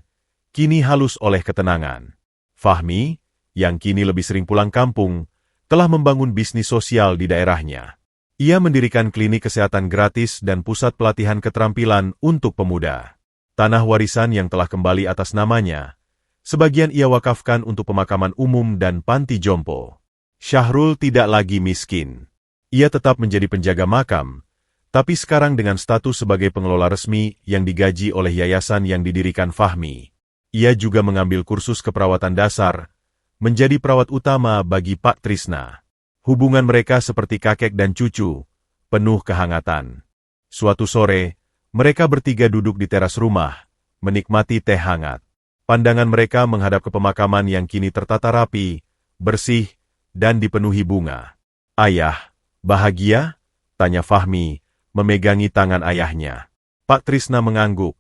kini halus oleh ketenangan. Fahmi, yang kini lebih sering pulang kampung, telah membangun bisnis sosial di daerahnya. Ia mendirikan klinik kesehatan gratis dan pusat pelatihan keterampilan untuk pemuda. Tanah warisan yang telah kembali atas namanya, sebagian ia wakafkan untuk pemakaman umum dan panti jompo. Syahrul tidak lagi miskin. Ia tetap menjadi penjaga makam, tapi sekarang dengan status sebagai pengelola resmi yang digaji oleh yayasan yang didirikan Fahmi. Ia juga mengambil kursus keperawatan dasar, menjadi perawat utama bagi Pak Trisna. Hubungan mereka seperti kakek dan cucu, penuh kehangatan. Suatu sore, mereka bertiga duduk di teras rumah, menikmati teh hangat. Pandangan mereka menghadap ke pemakaman yang kini tertata rapi, bersih, dan dipenuhi bunga. "Ayah, bahagia?" tanya Fahmi, memegangi tangan ayahnya. Pak Trisna mengangguk.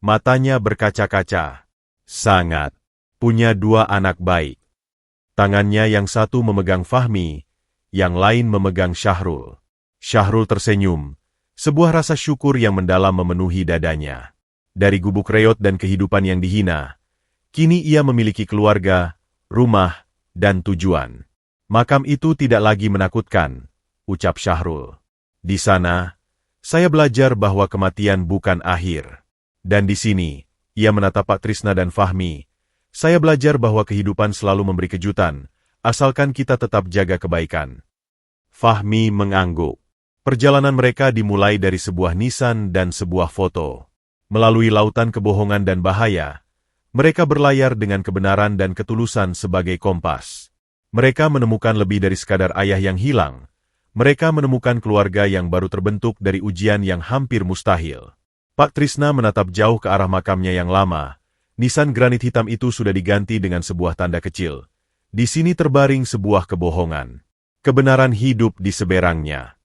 Matanya berkaca-kaca. "Sangat. Punya 2 anak baik." Tangannya yang satu memegang Fahmi, yang lain memegang Syahrul. Syahrul tersenyum, sebuah rasa syukur yang mendalam memenuhi dadanya. Dari gubuk reot dan kehidupan yang dihina, kini ia memiliki keluarga, rumah, dan tujuan. "Makam itu tidak lagi menakutkan," ucap Syahrul. "Di sana, saya belajar bahwa kematian bukan akhir. Dan di sini," ia menatap Pak Trisna dan Fahmi, "saya belajar bahwa kehidupan selalu memberi kejutan, asalkan kita tetap jaga kebaikan." Fahmi mengangguk. Perjalanan mereka dimulai dari sebuah nisan dan sebuah foto. Melalui lautan kebohongan dan bahaya, mereka berlayar dengan kebenaran dan ketulusan sebagai kompas. Mereka menemukan lebih dari sekadar ayah yang hilang. Mereka menemukan keluarga yang baru terbentuk dari ujian yang hampir mustahil. Pak Trisna menatap jauh ke arah makamnya yang lama. Nisan granit hitam itu sudah diganti dengan sebuah tanda kecil. Di sini terbaring sebuah kebohongan. Kebenaran hidup di seberangnya.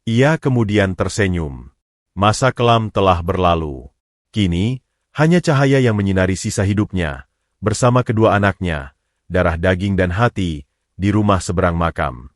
Ia kemudian tersenyum. Masa kelam telah berlalu. Kini, hanya cahaya yang menyinari sisa hidupnya, bersama kedua anaknya, darah daging dan hati, di rumah seberang makam.